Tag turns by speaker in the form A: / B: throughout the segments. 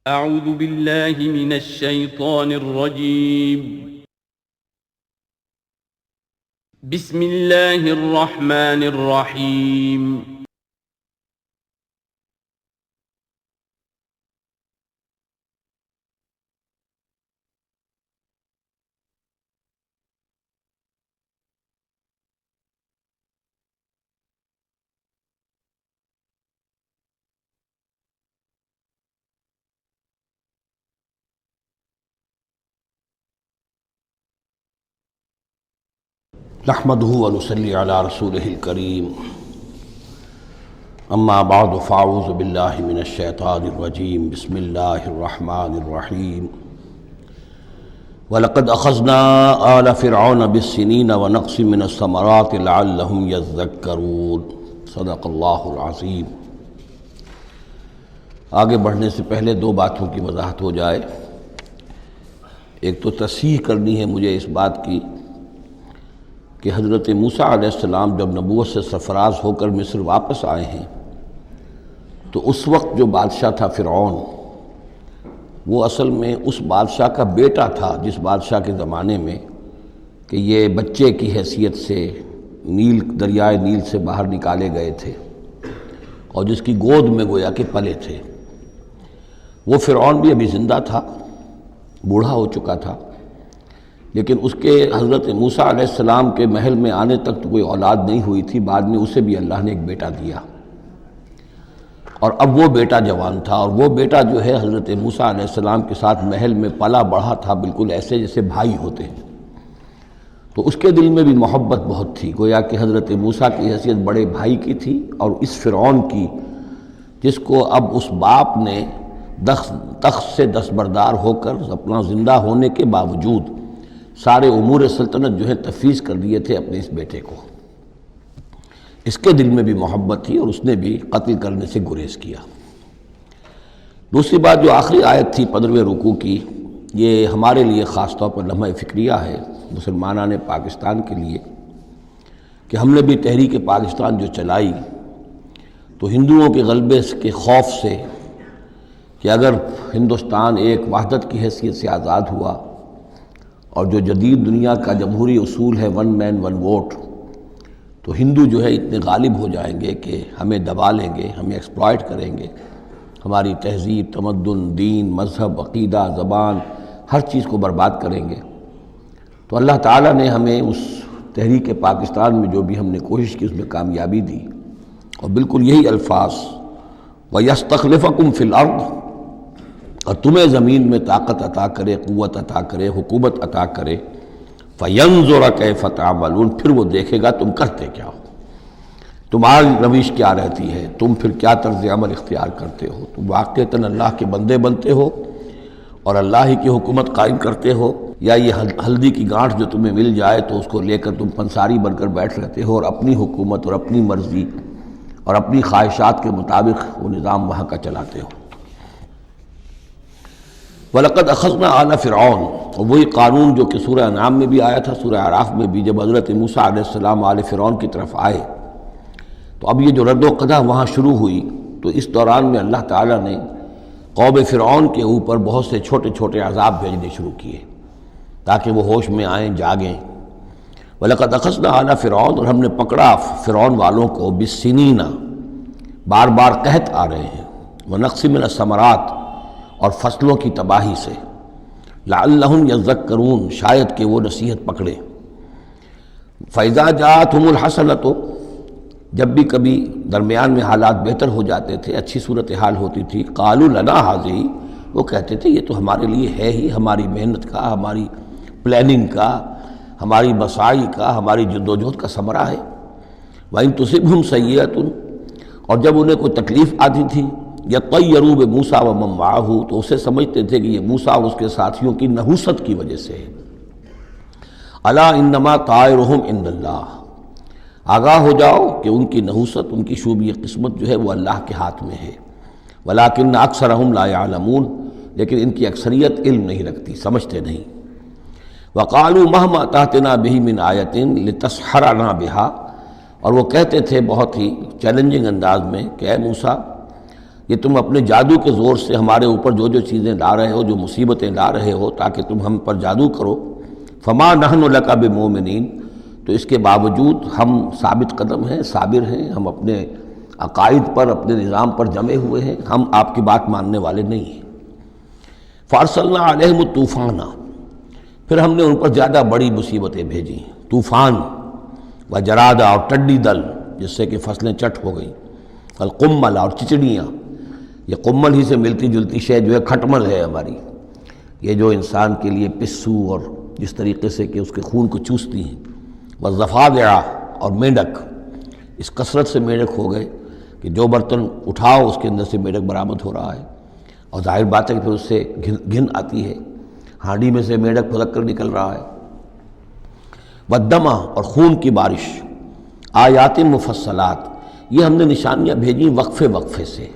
A: اعوذ باللہ من الشیطان الرجیم بسم اللہ الرحمن الرحیم
B: نحمده ونصلي على رسوله الكريم اما بعد فاعوذ بالله من الشيطان الرجيم بسم الله الرحمن الرحيم ولقد اخذنا آل فرعون بالسنين ونقص من الثمرات لعلهم يذكرون صدق اللہ العظیم۔ آگے بڑھنے سے پہلے دو باتوں کی وضاحت ہو جائے۔ ایک تو تصحیح کرنی ہے مجھے اس بات کی کہ حضرت موسیٰ علیہ السلام جب نبوت سے سرفراز ہو کر مصر واپس آئے ہیں تو اس وقت جو بادشاہ تھا فرعون، وہ اصل میں اس بادشاہ کا بیٹا تھا جس بادشاہ کے زمانے میں کہ یہ بچے کی حیثیت سے دریائے نیل سے باہر نکالے گئے تھے اور جس کی گود میں گویا کہ پلے تھے۔ وہ فرعون بھی ابھی زندہ تھا، بوڑھا ہو چکا تھا، لیکن اس کے حضرت موسیٰ علیہ السلام کے محل میں آنے تک تو کوئی اولاد نہیں ہوئی تھی۔ بعد میں اسے بھی اللہ نے ایک بیٹا دیا اور اب وہ بیٹا جوان تھا، اور وہ بیٹا جو ہے حضرت موسیٰ علیہ السلام کے ساتھ محل میں پلا بڑھا تھا، بالکل ایسے جیسے بھائی ہوتے ہیں۔ تو اس کے دل میں بھی محبت بہت تھی، گویا کہ حضرت موسیٰ کی حیثیت بڑے بھائی کی تھی، اور اس فرعون کی جس کو اب اس باپ نے تخت سے دستبردار ہو کر اپنا زندہ ہونے کے باوجود سارے امور سلطنت جو ہے تفویض کر دیے تھے اپنے اس بیٹے کو، اس کے دل میں بھی محبت تھی اور اس نے بھی قتل کرنے سے گریز کیا۔ دوسری بات جو آخری آیت تھی 15ویں رکوع کی، یہ ہمارے لیے خاص طور پر لمحہ فکریہ ہے، مسلمانان پاکستان کے لیے، کہ ہم نے بھی تحریک پاکستان جو چلائی تو ہندوؤں کے غلبے کے خوف سے کہ اگر ہندوستان ایک وحدت کی حیثیت سے آزاد ہوا اور جو جدید دنیا کا جمہوری اصول ہے ون مین ون ووٹ، تو ہندو جو ہے اتنے غالب ہو جائیں گے کہ ہمیں دبا لیں گے، ہمیں ایکسپلائٹ کریں گے، ہماری تہذیب، تمدن، دین، مذہب، عقیدہ، زبان، ہر چیز کو برباد کریں گے۔ تو اللہ تعالیٰ نے ہمیں اس تحریک پاکستان میں جو بھی ہم نے کوشش کی اس میں کامیابی دی، اور بالکل یہی الفاظ وَيَسْتَخْلِفَكُمْ فِي الْأَرْضِ، اور تمہیں زمین میں طاقت عطا کرے، قوت عطا کرے، حکومت عطا کرے، فَيَنْظُرَ كَيْفَ تَعْمَلُونَ، پھر وہ دیکھے گا تم کرتے کیا ہو، تمہاری روش کیا رہتی ہے، تم پھر کیا طرز عمل اختیار کرتے ہو، تم واقعتاً اللہ کے بندے بنتے ہو اور اللہ ہی کی حکومت قائم کرتے ہو، یا یہ ہلدی کی گانٹھ جو تمہیں مل جائے تو اس کو لے کر تم پنساری بن کر بیٹھ رہتے ہو اور اپنی حکومت اور اپنی مرضی اور اپنی خواہشات کے مطابق وہ نظام وہاں کا چلاتے ہو۔ وَلَقَدْ أَخَذْنَا آلَ فِرْعَوْنَ، اور وہی قانون جو کہ سورہ انعام میں بھی آیا تھا، سورہ اعراف میں بھی، جب حضرت موسیٰ علیہ السلام آل فرعون کی طرف آئے تو اب یہ جو رد و قدح وہاں شروع ہوئی، تو اس دوران میں اللہ تعالیٰ نے قوم فرعون کے اوپر بہت سے چھوٹے چھوٹے عذاب بھیجنے شروع کیے تاکہ وہ ہوش میں آئیں، جاگیں۔ وَلَقَدْ أَخَذْنَا آلَ فِرْعَوْنَ، اور ہم نے پکڑا فرعون والوں کو، بِالسِّنِينَ، بار بار قحط آ رہے ہیں، وَنَقْصٍ مِّنَ الثَّمَرَاتِ، اور فصلوں کی تباہی سے، لعلہم یذکرون، شاید کہ وہ نصیحت پکڑے۔ فَإِذَا جَاءَتْهُمُ الْحَسَنَةُ، جب بھی کبھی درمیان میں حالات بہتر ہو جاتے تھے، اچھی صورتحال ہوتی تھی، قَالُوا لَنَا هَٰذِهِ، وہ کہتے تھے یہ تو ہمارے لیے ہے ہی، ہماری محنت کا، ہماری پلاننگ کا، ہماری مساعی کا، ہماری جدوجہد کا ثمرہ ہے۔ وَإِن تُصِبْهُمْ سَیِّئَةٌ، اور جب انہیں کوئی تکلیف آتی تھی، یطیروا بموسیٰ ومن معہ، تو اسے سمجھتے تھے کہ یہ موسیٰ اور اس کے ساتھیوں کی نحوست کی وجہ سے ہے۔ الا انما طائرہم عند اللہ، آگاہ ہو جاؤ کہ ان کی نحوست، ان کی شوبی قسمت جو ہے وہ اللہ کے ہاتھ میں ہے۔ ولکن اکثرہم لا یعلمون، لیکن ان کی اکثریت علم نہیں رکھتی، سمجھتے نہیں۔ وقالوا مہما تأتنا بہ من آیۃ لتسحرنا بہا، اور وہ کہتے تھے بہت ہی چیلنجنگ انداز میں کہ اے موسیٰ، یہ تم اپنے جادو کے زور سے ہمارے اوپر جو جو چیزیں لا رہے ہو، جو مصیبتیں لا رہے ہو تاکہ تم ہم پر جادو کرو، فما نحن لک بمؤمنین، تو اس کے باوجود ہم ثابت قدم ہیں، صابر ہیں، ہم اپنے عقائد پر، اپنے نظام پر جمے ہوئے ہیں، ہم آپ کی بات ماننے والے نہیں ہیں۔ فارسلنا علیہم الطوفان، پھر ہم نے ان پر زیادہ بڑی مصیبتیں بھیجیں، طوفان وجراد اور ٹڈی دل جس سے کہ فصلیں چٹ ہو گئیں، القمل اور چچڑیاں، یہ قمل ہی سے ملتی جلتی شے جو ہے کھٹمل ہے ہماری، یہ جو انسان کے لیے پسو اور جس طریقے سے کہ اس کے خون کو چوستی ہیں، والضفادع اور میںڈک، اس کثرت سے میںڈک ہو گئے کہ جو برتن اٹھاؤ اس کے اندر سے میںڈک برآمد ہو رہا ہے، اور ظاہر بات ہے کہ پھر اس سے گھن آتی ہے، ہانڈی میں سے میںڈک پھدک کر نکل رہا ہے۔ والدمع اور خون کی بارش، آیات مفصلات، یہ ہم نے نشانیاں بھیجی وقفے وقفے سے،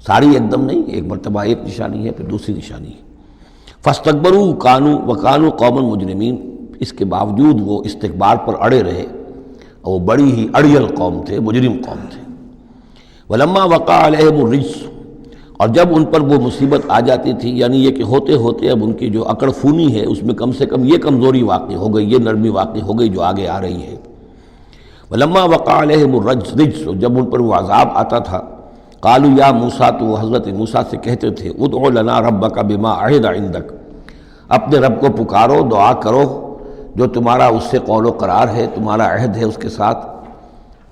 B: ساری ایک دم نہیں، ایک مرتبہ ایک نشانی ہے پھر دوسری نشانی ہے۔ فاستکبروا وکانوا قوما مجرمین، اس کے باوجود وہ استکبار پر اڑے رہے اور وہ بڑی ہی اڑیل قوم تھے، مجرم قوم تھے۔ ولما وقع علیہم الرجس، اور جب ان پر وہ مصیبت آ جاتی تھی، یعنی یہ کہ ہوتے ہوتے اب ان کی جو اکڑ فونی ہے اس میں کم سے کم یہ کمزوری واقع ہو گئی، یہ نرمی واقع ہو گئی جو آگے آ رہی ہے۔ ولما وقع علیہم الرجس، جب ان پر وہ عذاب آتا تھا، قالوا یا موسیٰ، تو وہ حضرت موسیٰ سے کہتے تھے، ادع لنا ربک بما عہد عندک، اپنے رب کو پکارو، دعا کرو جو تمہارا اس سے قول و قرار ہے، تمہارا عہد ہے اس کے ساتھ،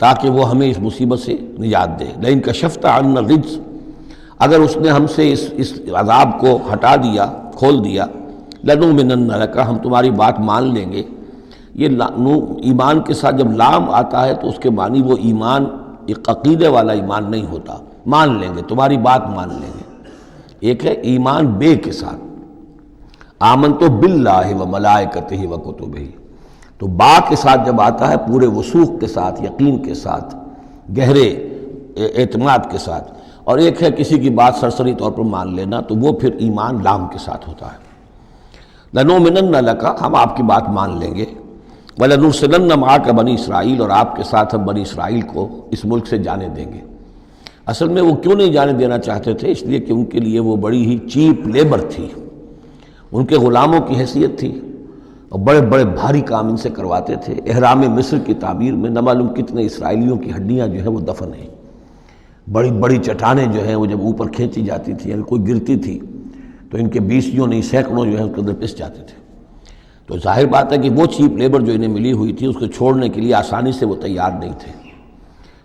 B: تاکہ وہ ہمیں اس مصیبت سے نجات دے۔ لئن کشفت عنا الرجس، اگر اس نے ہم سے اس عذاب کو ہٹا دیا، کھول دیا، لنؤمنن لک، ہم تمہاری بات مان لیں گے۔ یہ ایمان کے ساتھ جب لام آتا ہے تو اس کے معنی وہ ایمان ایک عقیدے والا ایمان نہیں ہوتا، مان لیں گے، تمہاری بات مان لیں گے۔ ایک ہے ایمان بے کے ساتھ، آمنتو باللہ و ملائکتہ و کتبہ، تو با کے ساتھ جب آتا ہے پورے وثوق کے ساتھ، یقین کے ساتھ، گہرے اعتماد کے ساتھ، اور ایک ہے کسی کی بات سرسری طور پر مان لینا، تو وہ پھر ایمان لام کے ساتھ ہوتا ہے۔ لنؤمنن لک، ہم آپ کی بات مان لیں گے، وَلَنُرْسِلَنَّ مَعَكَ بنی اسرائیل، اور آپ کے ساتھ ہم بنی اسرائیل کو اس ملک سے جانے دیں گے۔ اصل میں وہ کیوں نہیں جانے دینا چاہتے تھے؟ اس لیے کہ ان کے لیے وہ بڑی ہی چیپ لیبر تھی، ان کے غلاموں کی حیثیت تھی، اور بڑے بڑے بھاری کام ان سے کرواتے تھے۔ احرام مصر کی تعمیر میں نہ معلوم کتنے اسرائیلیوں کی ہڈیاں جو ہیں وہ دفن ہیں، بڑی بڑی چٹانیں جو ہیں وہ جب اوپر کھینچی جاتی تھی، یعنی کوئی گرتی تھی تو ان کے 20 نہیں سینکڑوں جو ہے اس کے اندر پس جاتے تھے۔ تو ظاہر بات ہے کہ وہ چیپ لیبر جو انہیں ملی ہوئی تھی اس کو چھوڑنے کے لیے آسانی سے وہ تیار نہیں تھے،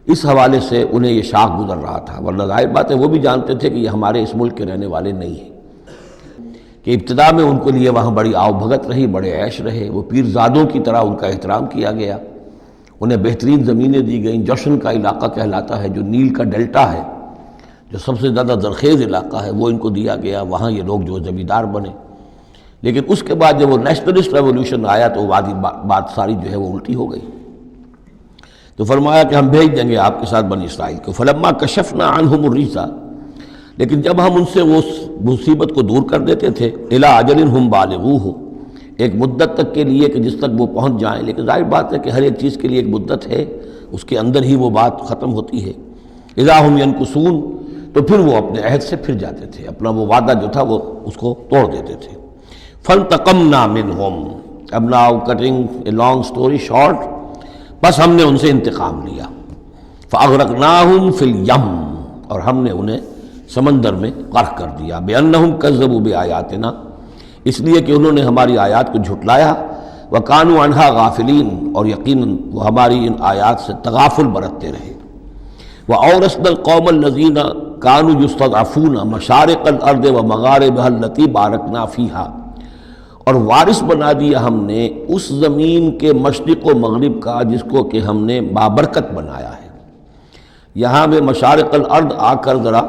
B: اس حوالے سے انہیں یہ شاخ گزر رہا تھا، ورنہ ظاہر بات ہے وہ بھی جانتے تھے کہ یہ ہمارے اس ملک کے رہنے والے نہیں ہیں، کہ ابتدا میں ان کے لیے وہاں بڑی آؤ بھگت رہی، بڑے عیش رہے، وہ پیرزادوں کی طرح ان کا احترام کیا گیا، انہیں بہترین زمینیں دی گئیں۔ جوشن کا علاقہ کہلاتا ہے جو نیل کا ڈیلٹا ہے، جو سب سے زیادہ زرخیز علاقہ ہے، وہ ان کو دیا گیا، وہاں یہ لوگ جو زمیندار بنے۔ لیکن اس کے بعد جب وہ نیشنلسٹ ریولوشن آیا تو بات ساری جو ہے وہ الٹی ہو گئی، تو فرمایا کہ ہم بھیج دیں گے آپ کے ساتھ بنی اسرائیل کو۔ فلما کشفنا عنہم الرجس، لیکن جب ہم ان سے وہ مصیبت کو دور کر دیتے تھے، الی اجل ہم بالغوہ، ایک مدت تک کے لیے کہ جس تک وہ پہنچ جائیں، لیکن ظاہر بات ہے کہ ہر ایک چیز کے لیے ایک مدت ہے، اس کے اندر ہی وہ بات ختم ہوتی ہے۔ اذا ہم ینکثون، تو پھر وہ اپنے عہد سے پھر جاتے تھے، اپنا وہ وعدہ جو تھا وہ اس کو توڑ دیتے تھے۔ فانتقمنا منہم، اب now cutting a long story short, بس ہم نے ان سے انتقام لیا۔ فاغرقناہم فی الیم، اور ہم نے انہیں سمندر میں غرق کر دیا، بانہم کذبوا بآیاتنا، اس لیے کہ انہوں نے ہماری آیات کو جھٹلایا، وکانوا عنہا غافلین، اور یقیناً وہ ہماری ان آیات سے تغافل برتتے رہے۔ وَأَوْرَثْنَا الْقَوْمَ الَّذِينَ كَانُوا يُسْتَضْعَفُونَ مَشَارِقَ الْأَرْضِ وَمَغَارِبَهَا الَّتِي بَارَكْنَا فِيهَا، اور وارث بنا دیا ہم نے اس زمین کے مشرق و مغرب کا جس کو کہ ہم نے بابرکت بنایا ہے۔ یہاں میں مشارق الارض آ کر ذرا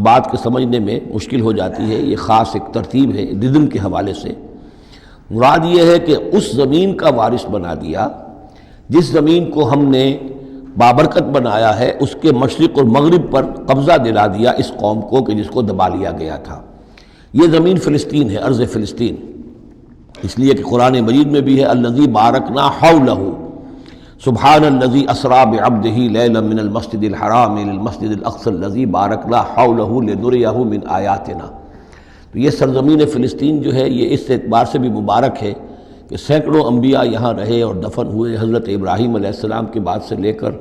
B: بات کے سمجھنے میں مشکل ہو جاتی ہے، یہ خاص ایک ترتیب ہے رزم کے حوالے سے۔ مراد یہ ہے کہ اس زمین کا وارث بنا دیا جس زمین کو ہم نے بابرکت بنایا ہے، اس کے مشرق اور مغرب پر قبضہ دلا دیا اس قوم کو کہ جس کو دبا لیا گیا تھا۔ یہ زمین فلسطین ہے، ارض فلسطین، اس لیے کہ قرآن مجید میں بھی ہے الذی بارکنا حولہ، سبحان الذی اسری بعبدہ لیلا من المسجد الحرام الی المسجد الاقصی الذی بارکنا حولہ لنریہ من آیاتنا۔ تو یہ سرزمین فلسطین جو ہے یہ اس اعتبار سے بھی مبارک ہے کہ سینکڑوں انبیاء یہاں رہے اور دفن ہوئے، حضرت ابراہیم علیہ السلام کے بعد سے لے کر،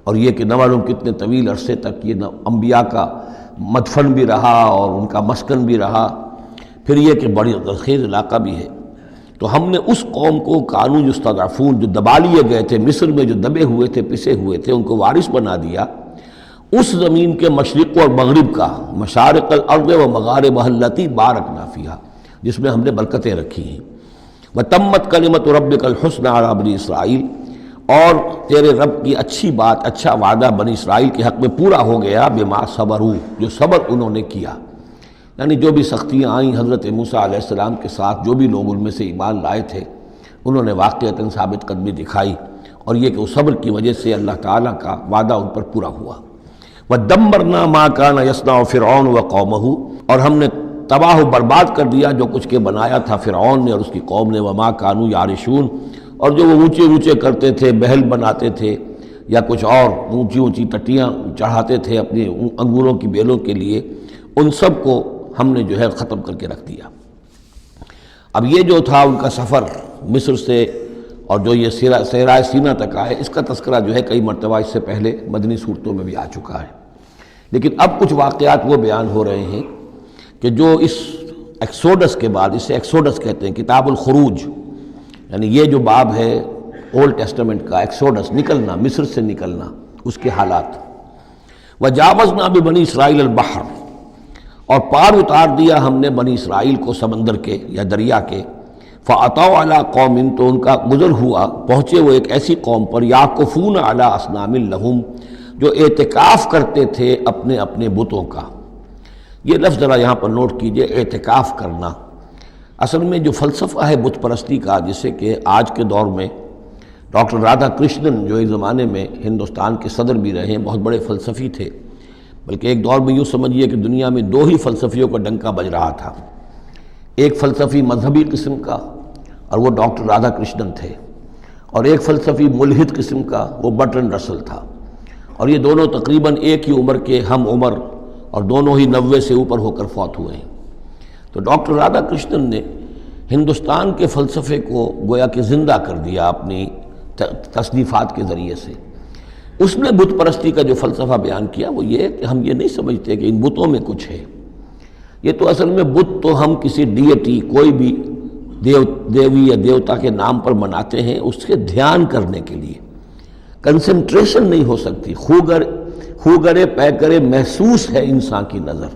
B: اور یہ کہ نہ معلوم کتنے طویل عرصے تک یہ انبیاء کا مدفن بھی رہا اور ان کا مسکن بھی رہا۔ پھر یہ کہ بڑی زرخیز علاقہ بھی ہے۔ تو ہم نے اس قوم کو کانوا یستضعفون، جو دبا لیے گئے تھے، مصر میں جو دبے ہوئے تھے، پسے ہوئے تھے، ان کو وارث بنا دیا اس زمین کے مشرق اور مغرب کا، مشارق الارض و مغاربها التی بارکنا فیہا، جس میں ہم نے برکتیں رکھی ہیں۔ وتمت کلمۃ ربک الحسنی علی بنی اسرائیل، اور تیرے رب کی اچھی بات، اچھا وعدہ بنی اسرائیل کے حق میں پورا ہو گیا، بما صبروا، جو صبر انہوں نے کیا۔ یعنی جو بھی سختیاں آئیں حضرت موسیٰ علیہ السلام کے ساتھ، جو بھی لوگ ان میں سے ایمان لائے تھے، انہوں نے واقعتاً ثابت قدمی دکھائی، اور یہ کہ اس صبر کی وجہ سے اللہ تعالیٰ کا وعدہ ان پر پورا ہوا۔ وَدَمَّرْنَا مَا كَانَ يَصْنَعُ فِرْعَوْنُ وَقَوْمُهُ، اور ہم نے تباہ و برباد کر دیا جو کچھ کے بنایا تھا فرعون نے اور اس کی قوم نے، وَمَا كَانُوا يَعْرِشُونَ، اور جو وہ اونچے اونچے کرتے تھے، محل بناتے تھے یا کچھ اور اونچی اونچی ٹٹیاں چڑھاتے تھے اپنے انگوروں کی بیلوں کے لیے، ان سب کو ہم نے جو ہے ختم کر کے رکھ دیا۔ اب یہ جو تھا ان کا سفر مصر سے، اور جو یہ صحرائے سینا تک آئے، اس کا تذکرہ جو ہے کئی مرتبہ اس سے پہلے مدنی صورتوں میں بھی آ چکا ہے، لیکن اب کچھ واقعات وہ بیان ہو رہے ہیں کہ جو اس ایکسوڈس کے بعد، اسے ایکسوڈس کہتے ہیں، کتاب الخروج، یعنی یہ جو باب ہے اولڈ ٹیسٹمنٹ کا، ایکسوڈس، نکلنا، مصر سے نکلنا، اس کے حالات۔ وَجَاوَزْنَا بِبَنِي إِسْرَائِيلَ الْبَحْرَ، اور پار اتار دیا ہم نے بنی اسرائیل کو سمندر کے یا دریا کے، فَأَتَوْا عَلَىٰ قَوْمٍ، تو ان کا گزر ہوا، پہنچے وہ ایک ایسی قوم پر، يَعْكُفُونَ عَلَىٰ أَصْنَامٍ لَهُمْ، جو اعتکاف کرتے تھے اپنے اپنے بتوں کا۔ یہ لفظ ذرا یہاں پر نوٹ کیجئے، اعتکاف کرنا۔ اصل میں جو فلسفہ ہے بت پرستی کا، جسے کہ آج کے دور میں ڈاکٹر رادھا کرشنن، جو ایک زمانے میں ہندوستان کے صدر بھی رہے ہیں، بہت بڑے فلسفی تھے، بلکہ ایک دور میں یوں سمجھیے کہ دنیا میں دو ہی فلسفیوں کا ڈنکا بج رہا تھا، ایک فلسفی مذہبی قسم کا اور وہ ڈاکٹر رادھا کرشنن تھے، اور ایک فلسفی ملحد قسم کا وہ برٹرنڈ رسل تھا، اور یہ دونوں تقریباً ایک ہی عمر کے ہم عمر، اور دونوں ہی 90 سے اوپر ہو کر فوت ہوئے ہیں۔ تو ڈاکٹر رادھا کرشنن نے ہندوستان کے فلسفے کو گویا کہ زندہ کر دیا اپنی تصنیفات کے ذریعے سے۔ اس نے بت پرستی کا جو فلسفہ بیان کیا وہ یہ کہ ہم یہ نہیں سمجھتے کہ ان بتوں میں کچھ ہے، یہ تو اصل میں بت تو ہم کسی ڈیٹی، کوئی بھی دیوی یا دیوتا کے نام پر مناتے ہیں، اس کے دھیان کرنے کے لیے، کنسنٹریشن نہیں ہو سکتی، خوگرے پیکرے محسوس ہے انسان کی نظر۔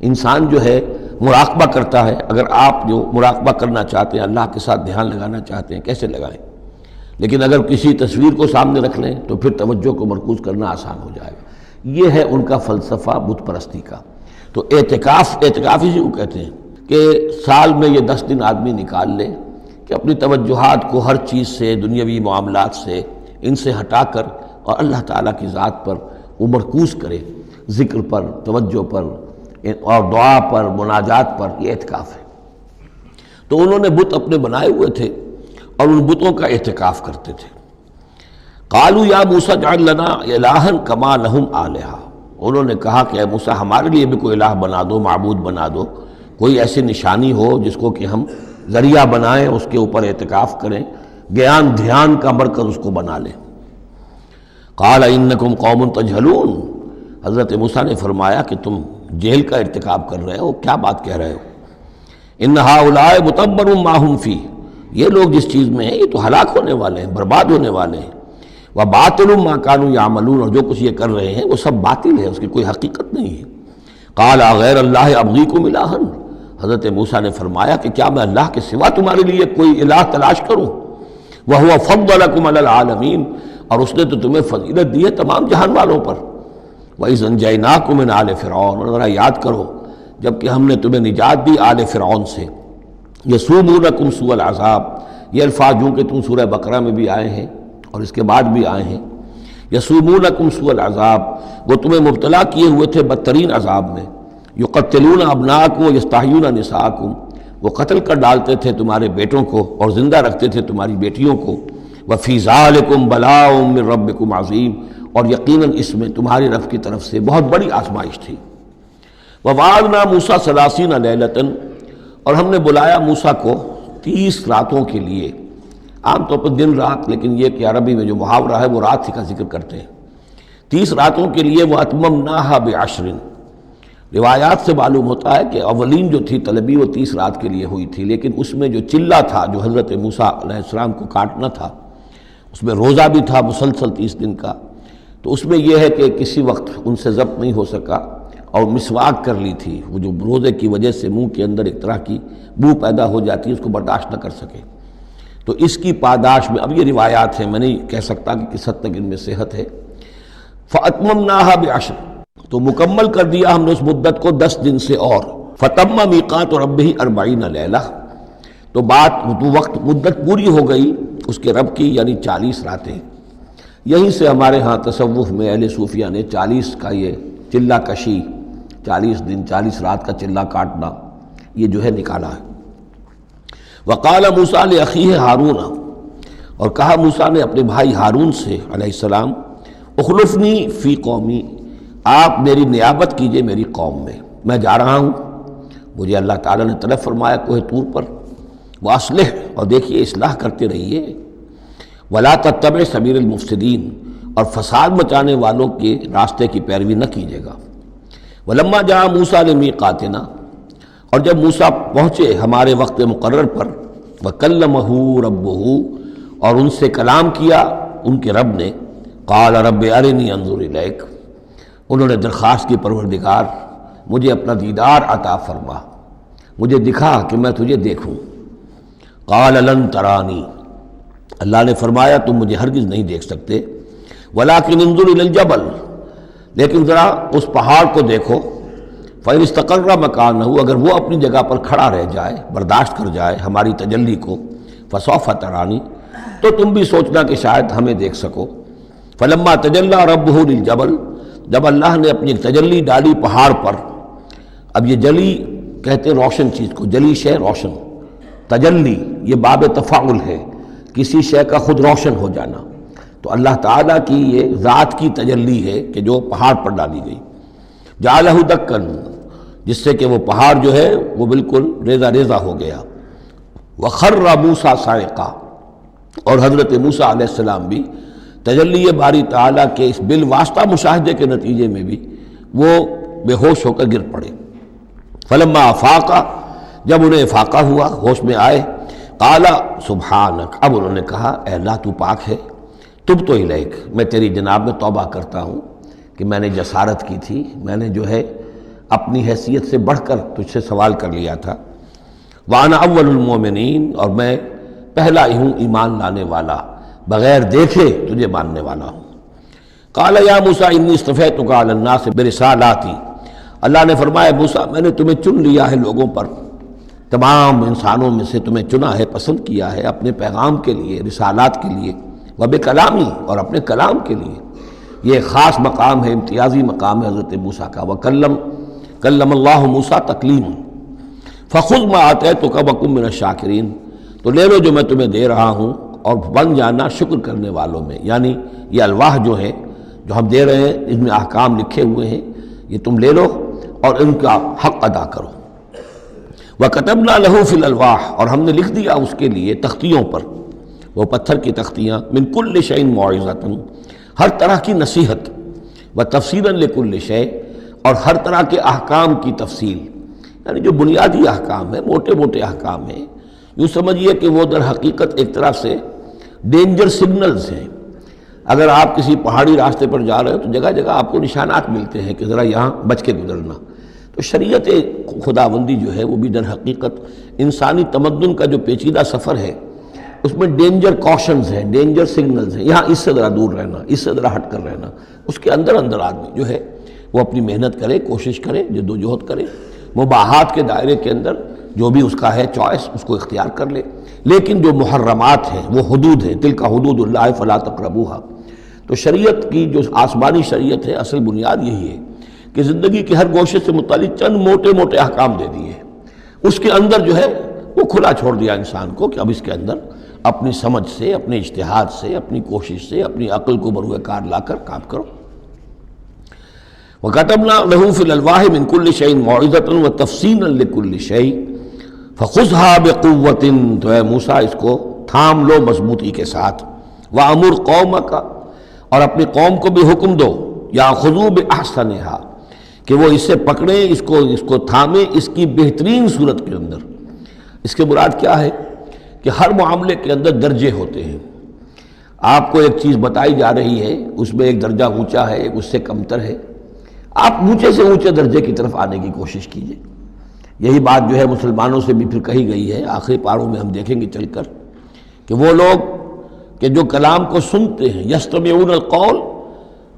B: انسان جو ہے مراقبہ کرتا ہے، اگر آپ جو مراقبہ کرنا چاہتے ہیں، اللہ کے ساتھ دھیان لگانا چاہتے ہیں، کیسے لگائیں؟ لیکن اگر کسی تصویر کو سامنے رکھ لیں تو پھر توجہ کو مرکوز کرنا آسان ہو جائے گا۔ یہ ہے ان کا فلسفہ بت پرستی کا۔ تو اعتکاف اسی کو کہتے ہیں کہ سال میں یہ 10 دن آدمی نکال لے کہ اپنی توجہات کو ہر چیز سے، دنیاوی معاملات سے، ان سے ہٹا کر اور اللہ تعالیٰ کی ذات پر وہ مرکوز کرے، ذکر پر، توجہ پر اور دعا پر، مناجات پر، یہ اعتکاف ہے۔ تو انہوں نے بت اپنے بنائے ہوئے تھے اور ان بتوں کا اعتکاف کرتے تھے۔ قالوا یا موسیٰ اجعل لنا الہا کما لہم آلہہ، انہوں نے کہا کہ اے موسیٰ ہمارے لیے بھی کوئی الہ بنا دو، معبود بنا دو، کوئی ایسی نشانی ہو جس کو کہ ہم ذریعہ بنائیں، اس کے اوپر اعتکاف کریں، گیان دھیان کا مرکز اس کو بنا لیں۔ قال انکم قوم تجہلون، حضرت موسیٰ نے فرمایا کہ تم جہل کا ارتکاب کر رہے ہو، کیا بات کہہ رہے ہو؟ ان ہؤلاء متبر ما هم فیہ، یہ لوگ جس چیز میں ہیں یہ تو ہلاک ہونے والے ہیں، برباد ہونے والے ہیں۔ وباطل ما كانوا يعملون، اور جو کچھ یہ کر رہے ہیں وہ سب باطل ہے، اس کی کوئی حقیقت نہیں ہے۔ قال غیر اللہ ابغیکم الہا، حضرت موسیٰ نے فرمایا کہ کیا میں اللہ کے سوا تمہارے لیے کوئی الہ تلاش کروں؟ وَهُوَ فَضَّلَكُمْ عَلَى الْعَالَمِينَ، اور اس نے تو تمہیں فضیلت دی ہے تمام جہان والوں پر۔ وَإِذْ أَنْجَيْنَاكُمْ مِنْ آلِ فِرْعَوْنَ، اور ذرا یاد کرو جب کہ ہم نے تمہیں نجات دی آل فرعون سے۔ یسومونکم سوء العذاب، یہ الفاظ جو کہ تم سورہ بقرہ میں بھی آئے ہیں اور اس کے بعد بھی آئے ہیں۔ یسومونکم سوء العذاب، وہ تمہیں مبتلا کیے ہوئے تھے بدترین عذاب میں۔ یقتلون ابناءکم ویستحیون نساءکم، وہ قتل کر ڈالتے تھے تمہارے بیٹوں کو اور زندہ رکھتے تھے تمہاری بیٹیوں کو۔ وفی ذالکم بلاء من ربکم عظیم، اور یقیناً اس میں تمہاری رب کی طرف سے بہت بڑی آزمائش تھی۔ ووعدنا موسیٰ 30 لیلۃ، اور ہم نے بلایا موسیٰ کو 30 راتوں کے لیے، عام طور پر دن رات، لیکن یہ کہ عربی میں جو محاورہ ہے وہ رات ہی کا ذکر کرتے ہیں، 30 راتوں کے لیے۔ وَأَتْمَمْنَاهَا بِعَشْرٍ، روایات سے معلوم ہوتا ہے کہ اولین جو تھی طلبی وہ 30 رات کے لیے ہوئی تھی، لیکن اس میں جو چلہ تھا جو حضرت موسیٰ علیہ السلام کو کاٹنا تھا، اس میں روزہ بھی تھا مسلسل 30 دن کا، تو اس میں یہ ہے کہ کسی وقت ان سے ضبط نہیں ہو سکا اور مسواک کر لی تھی، وہ جو روزے کی وجہ سے منہ کے اندر ایک طرح کی بو پیدا ہو جاتی ہے، اس کو برداشت نہ کر سکے، تو اس کی پاداش میں، اب یہ روایات ہیں، میں نہیں کہہ سکتا کہ کس حد تک ان میں صحت ہے۔ فَأَتْمَمْنَاهَا بِعَشْرٍ، تو مکمل کر دیا ہم نے اس مدت کو 10 دن سے اور۔ فَتَمَّ مِيقَاتُ رَبِّهِ 40 لَيْلَةً، تو وقت مدت پوری ہو گئی اس کے رب کی، یعنی 40 راتیں۔ یہیں سے ہمارے ہاں تصوف میں اہل صوفیہ نے 40 کا یہ چلہ کشی، 40 دن 40 رات کا چلہ کاٹنا، یہ جو ہے نکالا ہے۔ وَقَالَ مُوسَىٰ لِأَخِيهِ ہارون، اور کہا موسیٰ نے اپنے بھائی ہارون سے علیہ السلام، اخلفنی فی قومی، آپ میری نیابت کیجئے میری قوم میں جا رہا ہوں، مجھے اللہ تعالیٰ نے طلب فرمایا کوہ طور پر، وَأَصْلِحْ، اور دیکھیے اصلاح کرتے رہیے، وَلَا تَتَّبِعْ سَبِيلَ الْمُفْسِدِينَ، اور فساد مچانے والوں کے راستے کی پیروی نہ کیجیے گا۔ وَلَمَّا جَاءَ مُوسَىٰ لِمِيقَاتِنَا، اور جب موسیٰ پہنچے ہمارے وقت مقرر پر، وَكَلَّمَهُ رَبُّهُ، اور ان سے کلام کیا ان کے رب نے، قَالَ رَبِّ أَرِنِي أَنظُرْ إِلَيْكَ، انہوں نے درخواست کی پروردگار مجھے اپنا دیدار عطا فرما، مجھے دکھا کہ میں تجھے دیکھوں۔ قَالَ لَن تَرَانِي، اللہ نے فرمایا تم مجھے ہرگز نہیں دیکھ سکتے، وَلَكِنْ انظُرْ إِلَى الْجَبَلِ، لیکن ذرا اس پہاڑ کو دیکھو، فَإِنِ اسْتَقَرَّ مَكَانَهُ، اگر وہ اپنی جگہ پر کھڑا رہ جائے، برداشت کر جائے ہماری تجلی کو، فَسَوْفَ تَرَانِي، تو تم بھی سوچنا کہ شاید ہمیں دیکھ سکو۔ فَلَمَّا تَجَلَّىٰ رَبُّهُ لِلْجَبَلِ، جب اللہ نے اپنی ایک تجلی ڈالی پہاڑ پر، اب یہ جلی کہتے ہیں روشن چیز کو، جلی شے روشن، تجلی یہ باب تفاعل ہے، کسی شے کا خود روشن ہو جانا، تو اللہ تعالیٰ کی یہ ذات کی تجلی ہے کہ جو پہاڑ پر ڈالی گئی، جعلہ دکن، جس سے کہ وہ پہاڑ جو ہے وہ بالکل ریزہ ریزہ ہو گیا۔ وخر موسیٰ صاعقا، اور حضرت موسیٰ علیہ السلام بھی تجلی باری تعالیٰ کے اس بالواسطہ مشاہدے کے نتیجے میں بھی وہ بے ہوش ہو کر گر پڑے۔ فلما افاقا، جب انہیں افاقہ ہوا، ہوش میں آئے، قال سبحانک، اب انہوں نے کہا اے اللہ تو پاک ہے، تبت الیک، میں تیری جناب میں توبہ کرتا ہوں کہ میں نے جسارت کی تھی، میں نے جو ہے اپنی حیثیت سے بڑھ کر تجھ سے سوال کر لیا تھا۔ وانا اول المومنین، اور میں پہلا ہی ہوں ایمان لانے والا، بغیر دیکھے تجھے ماننے والا ہوں۔ قال یا موسیٰ انی اصطفیتک علی الناس برسالاتی، اللہ نے فرمایا موسیٰ میں نے تمہیں چن لیا ہے لوگوں پر، تمام انسانوں میں سے تمہیں چنا ہے، پسند کیا ہے اپنے پیغام کے لیے، رسالات کے لیے، وبکلامی، اور اپنے کلام کے لیے۔ یہ ایک خاص مقام ہے، امتیازی مقام ہے حضرت موسیٰ کا۔ کلم اللہ موسیٰ تکلیما، فخذ ما آتیتک وکن من الشاکرین، تو لے لو جو میں تمہیں دے رہا ہوں اور بن جانا شکر کرنے والوں میں، یعنی یہ الواح جو ہے جو ہم دے رہے ہیں اس میں احکام لکھے ہوئے ہیں، یہ تم لے لو اور ان کا حق ادا کرو۔ وَكَتَبْنَا لَهُ فِي الْأَلْوَاحِ، اور ہم نے لکھ دیا اس کے لیے تختیوں پر، وہ پتھر کی تختیاں، مِن كُلِّ شَيْءٍ مَوْعِظَةً، ہر طرح کی نصیحت، وَتَفْصِيلًا لِكُلِّ شَيْءٍ، اور ہر طرح کے احکام کی تفصیل، یعنی جو بنیادی احکام ہیں، موٹے موٹے احکام ہیں، یوں سمجھیے کہ وہ در حقیقت ایک طرح سے ڈینجر سگنلز ہیں۔ اگر آپ کسی پہاڑی راستے پر جا رہے ہو تو جگہ جگہ آپ کو نشانات ملتے ہیں کہ ذرا یہاں بچ کے گزرنا، تو شریعت خداوندی جو ہے وہ بھی در حقیقت انسانی تمدن کا جو پیچیدہ سفر ہے اس میں ڈینجر کوشنز ہیں، ڈینجر سگنلز ہیں، یہاں اس سے ذرا دور رہنا، اس سے ذرا ہٹ کر رہنا، اس کے اندر اندر آدمی جو ہے وہ اپنی محنت کرے، کوشش کرے، جدوجہد کرے، مباحات کے دائرے کے اندر جو بھی اس کا ہے چوائس اس کو اختیار کر لے، لیکن جو محرمات ہیں وہ حدود ہیں، تلک حدود اللہ فلا تقربوها۔ تو شریعت کی جو آسمانی شریعت ہے اصل بنیاد یہی ہے کہ زندگی کے ہر گوشے سے متعلق چند موٹے موٹے احکام دے دیے، اس کے اندر جو ہے وہ کھلا چھوڑ دیا انسان کو کہ اب اس کے اندر اپنی سمجھ سے، اپنے اجتہاد سے، اپنی کوشش سے، اپنی عقل کو بروئے کار لا کر کام کرو۔ وَكَتَبْنَا لَهُ فِي الْأَلْوَاحِ مِنْ كُلِّ شَيْءٍ مَوْعِظَةً وَتَفْصِيلًا لِكُلِّ شَيْءٍ فَخُذْهَا بِقُوَّةٍ، تو اے موسیٰ اس کو تھام لو مضبوطی کے ساتھ، وَأَمُرْ قَوْمَكَ، اور اپنی قوم کو بھی حکم دو، يَأْخُذُوا بِأَحْسَنِهَا، کہ وہ اسے پکڑیں، اس کو تھامیں اس کی بہترین صورت کے اندر۔ اس کے مراد کیا ہے کہ ہر معاملے کے اندر درجے ہوتے ہیں۔ آپ کو ایک چیز بتائی جا رہی ہے، اس میں ایک درجہ اونچا ہے، ایک اس سے کمتر ہے، آپ اونچے سے اونچے درجے کی طرف آنے کی کوشش کیجئے۔ یہی بات جو ہے مسلمانوں سے بھی پھر کہی گئی ہے، آخری پاروں میں ہم دیکھیں گے چل کر کہ وہ لوگ کہ جو کلام کو سنتے ہیں، یستمعون القول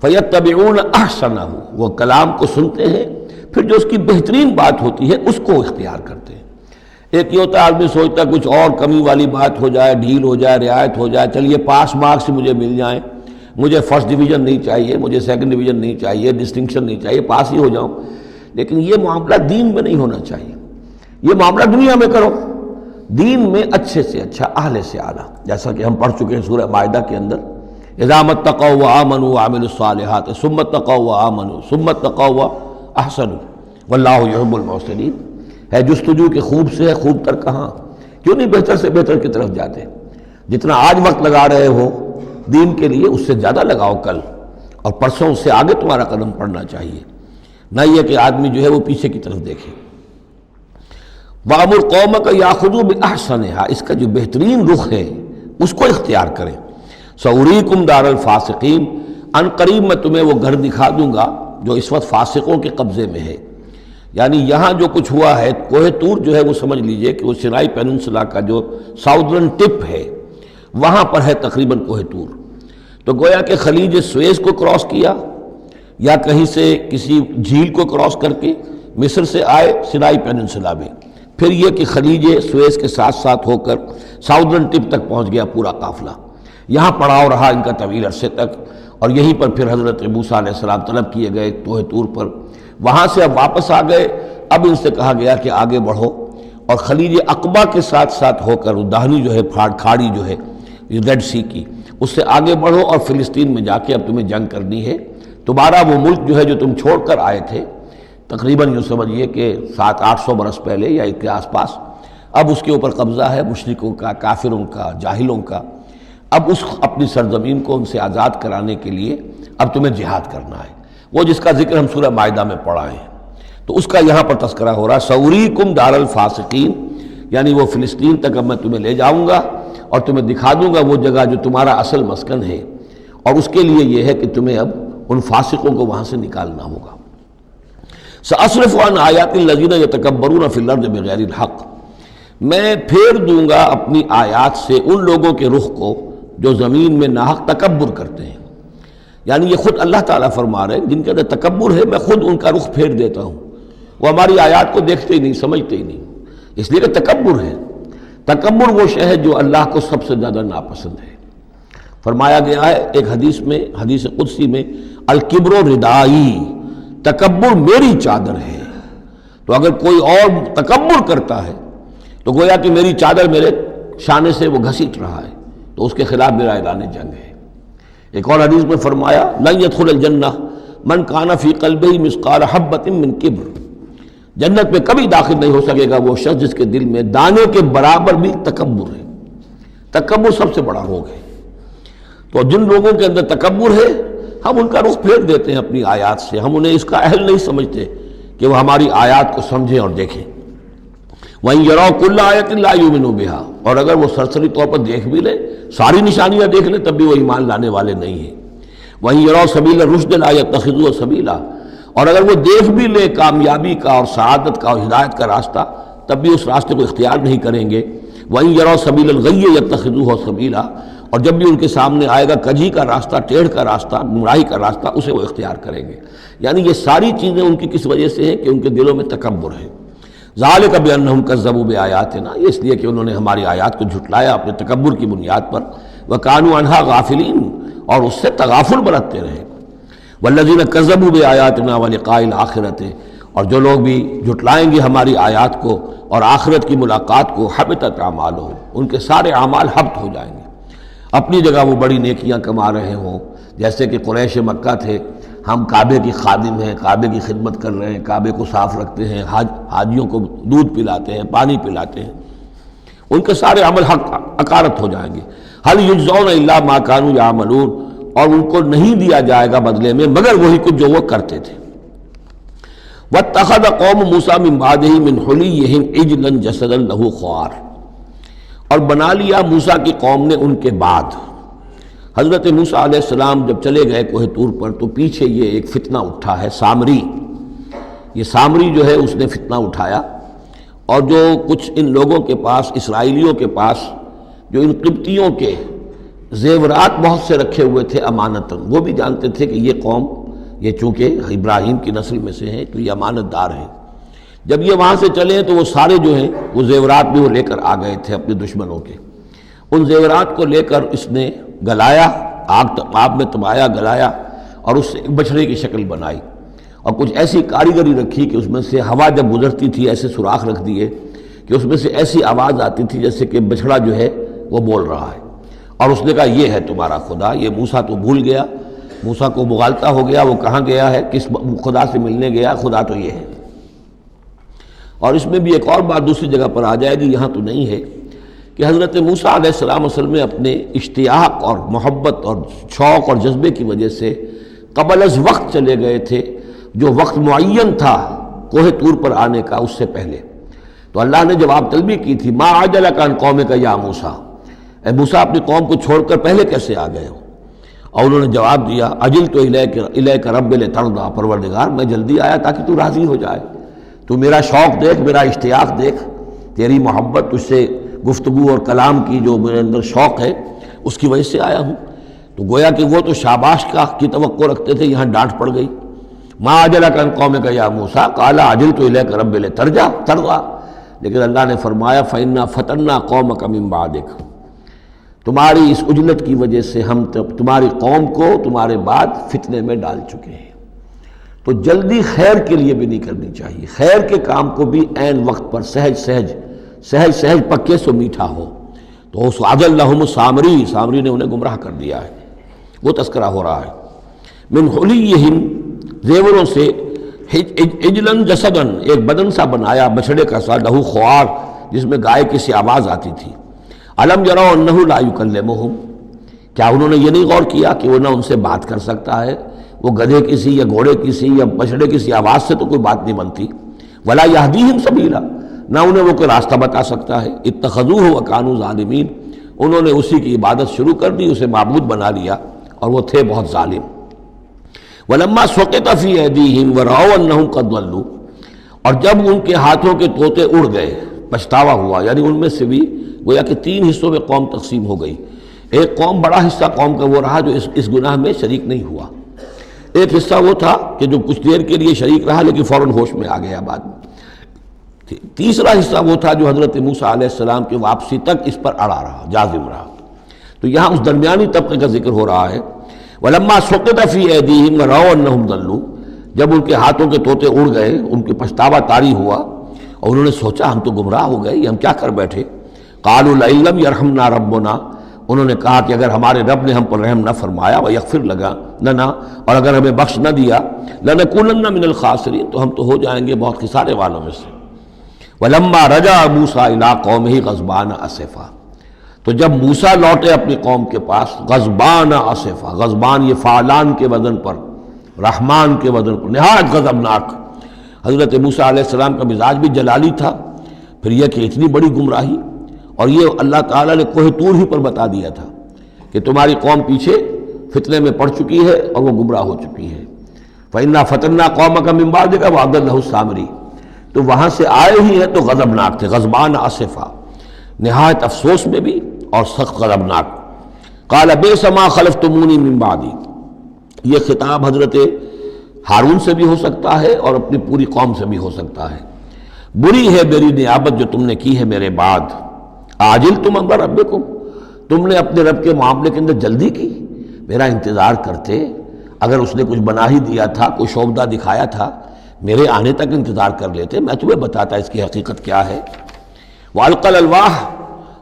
B: فیتبعون احسنہ، وہ کلام کو سنتے ہیں پھر جو اس کی بہترین بات ہوتی ہے اس کو اختیار کرتے ہیں۔ ایک یہ ہوتا ہے آدمی سوچتا ہے کچھ اور کمی والی بات ہو جائے، ڈھیل ہو جائے، رعایت ہو جائے، چلیے پاس مارکس مجھے مل جائیں، مجھے فرسٹ ڈویژن نہیں چاہیے، مجھے سیکنڈ ڈویژن نہیں چاہیے، ڈسٹنکشن نہیں چاہیے، پاس ہی ہو جاؤں۔ لیکن یہ معاملہ دین میں نہیں ہونا چاہیے، یہ معاملہ دنیا میں کرو، دین میں اچھے سے اچھا، اعلی سے اعلیٰ، جیسا کہ ہم پڑھ چکے ہیں سورہ مائدہ کے اندر، اذا اتقوا وآمنوا وعملوا الصالحات ثم اتقوا وآمنوا ثم اتقوا واحسنوا واللہ یحب المحسنین۔ ہے جستجو کہ خوب سے ہے خوب تر کہاں، کیوں نہیں بہتر سے بہتر کی طرف جاتے؟ جتنا آج وقت لگا رہے ہو دین کے لیے اس سے زیادہ لگاؤ کل، اور پرسوں سے آگے تمہارا قدم پڑنا چاہیے، نہ یہ کہ آدمی جو ہے وہ پیچھے کی طرف دیکھے۔ وَأَمُرْ قَوْمَكَ يَأْخُذُوا بِأَحْسَنِهَا، اس کا جو بہترین رخ ہے اس کو اختیار کریں۔ سَأُرِيكُمْ دَارَ الْفَاسِقِينَ، ان قریب میں تمہیں وہ گھر دکھا دوں گا جو اس وقت فاسقوں کے قبضے میں ہے۔ یعنی یہاں جو کچھ ہوا ہے، کوہ طور جو ہے وہ سمجھ لیجئے کہ وہ سینائی پیننسلا کا جو ساؤدرن ٹپ ہے وہاں پر ہے تقریباً کوہ طور۔ تو گویا کہ خلیج سویز کو کراس کیا، یا کہیں سے کسی جھیل کو کراس کر کے مصر سے آئے سینائی پیننسلا میں، پھر یہ کہ خلیج سویز کے ساتھ ساتھ ہو کر ساؤدرن ٹپ تک پہنچ گیا پورا قافلہ، یہاں پڑاؤ رہا ان کا طویل عرصے تک، اور یہیں پر پھر حضرت موسیٰ علیہ السلام طلب کیے گئے کوہ طور پر، وہاں سے اب واپس آ گئے۔ اب ان سے کہا گیا کہ آگے بڑھو، اور خلیج عقبہ کے ساتھ ساتھ ہو کر داہنی جو ہے کھاڑی جو ہے ریڈ سی کی، اس سے آگے بڑھو اور فلسطین میں جا کے اب تمہیں جنگ کرنی ہے۔ تمہارا وہ ملک جو ہے جو تم چھوڑ کر آئے تھے تقریباً یوں سمجھیے کہ 700-800 برس پہلے یا اس کے آس پاس، اب اس کے اوپر قبضہ ہے مشرکوں کا، کافروں کا، جاہلوں کا۔ اب اس اپنی سرزمین کو ان سے آزاد کرانے کے لیے اب تمہیں جہاد کرنا ہے، وہ جس کا ذکر ہم سورہ مائدہ میں پڑھا ہے، تو اس کا یہاں پر تذکرہ ہو رہا ہے۔ سَأُرِيكُمْ دَارَ الْفَاسِقِينَ، یعنی وہ فلسطین تک اب میں تمہیں لے جاؤں گا اور تمہیں دکھا دوں گا وہ جگہ جو تمہارا اصل مسکن ہے، اور اس کے لیے یہ ہے کہ تمہیں اب ان فاسقوں کو وہاں سے نکالنا ہوگا۔ سَأَصْرِفُ عَنْ آيَاتِ الَّذِينَ يَتَكَبَّرُونَ فِي الْأَرْضِ بِغَيْرِ الْحَقِّ، میں پھیر دوں گا اپنی آیات سے ان لوگوں کے رخ کو جو زمین میں ناحق تکبر کرتے ہیں۔ یعنی یہ خود اللہ تعالیٰ فرما رہے ہیں جن کے اندر تکبر ہے میں خود ان کا رخ پھیر دیتا ہوں، وہ ہماری آیات کو دیکھتے ہی نہیں، سمجھتے ہی نہیں، اس لیے کہ تکبر ہے۔ تکبر وہ شے ہے جو اللہ کو سب سے زیادہ ناپسند ہے۔ فرمایا گیا ہے ایک حدیث میں، حدیث قدسی میں، الکبر ردائی، تکبر میری چادر ہے۔ تو اگر کوئی اور تکبر کرتا ہے تو گویا کہ میری چادر میرے شانے سے وہ گھسیٹ رہا ہے، تو اس کے خلاف میرا اعلان جنگ ہے۔ ایک اور حدیث میں فرمایا لن يدخل الجنہ من کان فی قلبہ مثقال حبۃ من کبر، جنت میں کبھی داخل نہیں ہو سکے گا وہ شخص جس کے دل میں دانے کے برابر بھی تکبر ہے۔ تکبر سب سے بڑا روگ ہے۔ تو جن لوگوں کے اندر تکبر ہے ہم ان کا رخ پھیر دیتے ہیں اپنی آیات سے، ہم انہیں اس کا اہل نہیں سمجھتے کہ وہ ہماری آیات کو سمجھیں اور دیکھیں۔ وَإِن يَرَوْا كُلَّ آيَةٍ لَا يُؤْمِنُوا بِهَا، اور اگر وہ سرسری طور پر دیکھ بھی لیں، ساری نشانیاں دیکھ لیں، تب بھی وہ ایمان لانے والے نہیں ہیں۔ وَإِن يَرَوْا سَبِيلَ الرُّشْدِ لَا يَتَّخِذُوهُ سَبِيلًا، اور اگر وہ دیکھ بھی لیں کامیابی کا اور سعادت کا اور ہدایت کا راستہ، تب بھی اس راستے کو اختیار نہیں کریں گے۔ وَإِن يَرَوْا سَبِيلَ الْغَيِّ يَتَّخِذُوهُ سَبِيلًا، اور جب بھی ان کے سامنے آئے گا کجی کا راستہ، ٹیڑھ کا راستہ، گمراہی کا راستہ، اسے وہ اختیار کریں گے۔ یعنی یہ ساری چیزیں ان کی کس وجہ سے ہیں کہ ان کے دلوں میں تکبر ہے۔ ذالک بانہم کذبوا بآیاتنا، یہ اس لیے کہ انہوں نے ہماری آیات کو جھٹلایا اپنے تکبر کی بنیاد پر، وکانوا عنہا غافلین، اور اس سے تغافل برتتے رہے۔ والذین کذبوا بآیاتنا ولقاء الآخرۃ، اور جو لوگ بھی جھٹلائیں گے ہماری آیات کو اور آخرت کی ملاقات کو، حبطت اعمالہم، ان کے سارے اعمال حبط ہو جائیں گے۔ اپنی جگہ وہ بڑی نیکیاں کما رہے ہوں، جیسے کہ قریش مکہ تھے، ہم کعبے کی خادم ہیں، کعبے کی خدمت کر رہے ہیں، کعبے کو صاف رکھتے ہیں، حاجیوں کو دودھ پلاتے ہیں، پانی پلاتے ہیں، ان کے سارے عمل حق اکارت ہو جائیں گے۔ هل یجزون الا ما كانوا یعملون، اور ان کو نہیں دیا جائے گا بدلے میں مگر وہی کچھ جو وہ کرتے تھے۔ واتخذ قوم موسیٰ من بعدہ من حلیہم عجلا جسدا لہ خوار، اور بنا لیا موسیٰ کی قوم نے ان کے بعد، حضرت موسیٰ علیہ السلام جب چلے گئے کوہ طور پر تو پیچھے یہ ایک فتنہ اٹھا ہے، سامری، یہ سامری جو ہے اس نے فتنہ اٹھایا، اور جو کچھ ان لوگوں کے پاس، اسرائیلیوں کے پاس، جو ان قبطیوں کے زیورات بہت سے رکھے ہوئے تھے امانتاً، وہ بھی جانتے تھے کہ یہ قوم، یہ چونکہ ابراہیم کی نسل میں سے ہیں تو یہ امانت دار ہیں، جب یہ وہاں سے چلے ہیں تو وہ سارے جو ہیں وہ زیورات بھی وہ لے کر آ گئے تھے اپنے دشمنوں کے، ان زیورات کو لے کر اس نے گلایا، آگ میں تبایا، گلایا، اور اس سے ایک بچھڑے کی شکل بنائی، اور کچھ ایسی کاریگری رکھی کہ اس میں سے ہوا جب گزرتی تھی ایسے سوراخ رکھ دیے کہ اس میں سے ایسی آواز آتی تھی جیسے کہ بچھڑا جو ہے وہ بول رہا ہے، اور اس نے کہا یہ ہے تمہارا خدا۔ یہ موسیٰ تو بھول گیا، موسیٰ کو مغالطہ ہو گیا، وہ کہاں گیا ہے، کس خدا سے ملنے گیا، خدا تو یہ ہے۔ اور اس میں بھی ایک اور بات دوسری جگہ پر آ جائے گی، یہاں تو نہیں ہے، کہ حضرت موسیٰ علیہ السلام اصل میں اپنے اشتیاق اور محبت اور شوق اور جذبے کی وجہ سے قبل از وقت چلے گئے تھے، جو وقت معین تھا کوہ طور پر آنے کا اس سے پہلے۔ تو اللہ نے جواب طلبی کی تھی، ما عجلک عن قومک یا موسیٰ، اے موسیٰ اپنی قوم کو چھوڑ کر پہلے کیسے آ گئے ہو؟ اور انہوں نے جواب دیا، اجلت الیک رب لترضی، پروردگار میں جلدی آیا تاکہ تو راضی ہو جائے، تو میرا شوق دیکھ، میرا اشتیاق دیکھ، تیری محبت، تجھ سے گفتگو اور کلام کی جو میرے اندر شوق ہے اس کی وجہ سے آیا ہوں۔ تو گویا کہ وہ تو شاباش کی توقع رکھتے تھے، یہاں ڈانٹ پڑ گئی، ما عجلک عن قومک یا موسیٰ قال عجلت الیک رب لترضی، لیکن اللہ نے فرمایا فإنا فتنا قومک من بعدک، تمہاری اس عجلت کی وجہ سے ہم تمہاری قوم کو تمہارے بعد فتنے میں ڈال چکے ہیں۔ تو جلدی خیر کے لیے بھی نہیں کرنی چاہیے، خیر کے کام کو بھی عین وقت پر سہج پکے سو میٹھا ہو۔ تو اس عجل لہم سامری نے انہیں گمراہ کر دیا ہے، وہ تذکرہ ہو رہا ہے۔ من حلیہم، زیوروں سے، عجلاً جسداً، ایک بدن سا بنایا بچھڑے کا سا، لہو خوار، جس میں گائے کی سی آواز آتی تھی۔ الم یروا انہ لا یکلمہم، کیا انہوں نے یہ نہیں غور کیا کہ وہ نہ ان سے بات کر سکتا ہے، وہ گدھے کی سی یا گھوڑے کی سی یا بچھڑے کی سی آواز سے تو کوئی بات نہیں بنتی، ولا یہدیہم سبیلا، نہ انہیں وہ کوئی راستہ بتا سکتا ہے، اتخذوہ وکانوا ظالمین، انہوں نے اسی کی عبادت شروع کر دی، اسے معبود بنا لیا، اور وہ تھے بہت ظالم۔ ولما سقط فی ایدیہم ورأوا انہم قد ضلوا، اور جب ان کے ہاتھوں کے طوطے اڑ گئے، پچھتاوا ہوا، یعنی ان میں سے بھی گویا کہ 3 حصوں میں قوم تقسیم ہو گئی۔ ایک قوم، بڑا حصہ قوم کا وہ رہا جو اس گناہ میں شریک نہیں ہوا، ایک حصہ وہ تھا کہ جو کچھ دیر کے لیے شریک رہا لیکن فوراً ہوش میں آ گیا بعد میں، تیسرا حصہ وہ تھا جو حضرت موسیٰ علیہ السلام کی واپسی تک اس پر اڑا رہا، جازم رہا۔ تو یہاں اس درمیانی طبقے کا ذکر ہو رہا ہے، وَلَمَّا سُقِطَ فِي أَيْدِيهِمْ وَرَأَوْا أَنَّهُمْ ضَلُّوا، جب ان کے ہاتھوں کے طوطے اڑ گئے، ان کے پچھتاوا طاری ہوا، اور انہوں نے سوچا ہم تو گمراہ ہو گئے، یہ ہم کیا کر بیٹھے۔ قَالُوا لَئِن لَّمْ يَرْحَمْنَا رَبُّنَا، انہوں نے کہا کہ اگر ہمارے رب نے ہم پر رحم نہ فرمایا، وَيَغْفِرْ لَنَا، اور اگر ہمیں بخش نہ دیا، لَنَكُونَنَّ مِنَ الْخَاسِرِينَ، تو ہم تو ہو جائیں گے بہت خسارے والوں میں سے۔ وَلَمَّا رَجَعَ مُوسَىٰ إِلَىٰ قَوْمِهِ غَضْبَانَ أَسِفًا، تو جب موسیٰ لوٹے اپنی قوم کے پاس، غضبان آصفا، غضبان یہ فعلان کے وزن پر، رحمان کے وزن پر، نہایت غضبناک۔ حضرت موسیٰ علیہ السلام کا مزاج بھی جلالی تھا، پھر یہ کہ اتنی بڑی گمراہی، اور یہ اللہ تعالیٰ نے کوہ طور ہی پر بتا دیا تھا کہ تمہاری قوم پیچھے فتنے میں پڑ چکی ہے اور وہ گمراہ ہو چکی ہے۔ فَإِنَّا فَتَنَّا قَوْمَكَ مِن بَعْدِكَ وَأَضَلَّهُ السَّامِرِي، تو وہاں سے آئے ہی ہیں تو غضبناک تھے، غضبان آصفا، نہایت افسوس میں بھی اور سخت غضبناک۔ قال بئس ما خلفتمونی من بعدی، یہ خطاب حضرت ہارون سے بھی ہو سکتا ہے اور اپنی پوری قوم سے بھی ہو سکتا ہے۔ بری ہے میری نیابت جو تم نے کی ہے میرے بعد، عاجلتم امر ربکم، تم نے اپنے رب کے معاملے کے اندر جلدی کی، میرا انتظار کرتے، اگر اس نے کچھ بنا ہی دیا تھا، کوئی شوبدہ دکھایا تھا میرے آنے تک انتظار کر لیتے، میں تمہیں بتاتا اس کی حقیقت کیا ہے۔ وَأَلْقَى الْأَلْوَاحَ،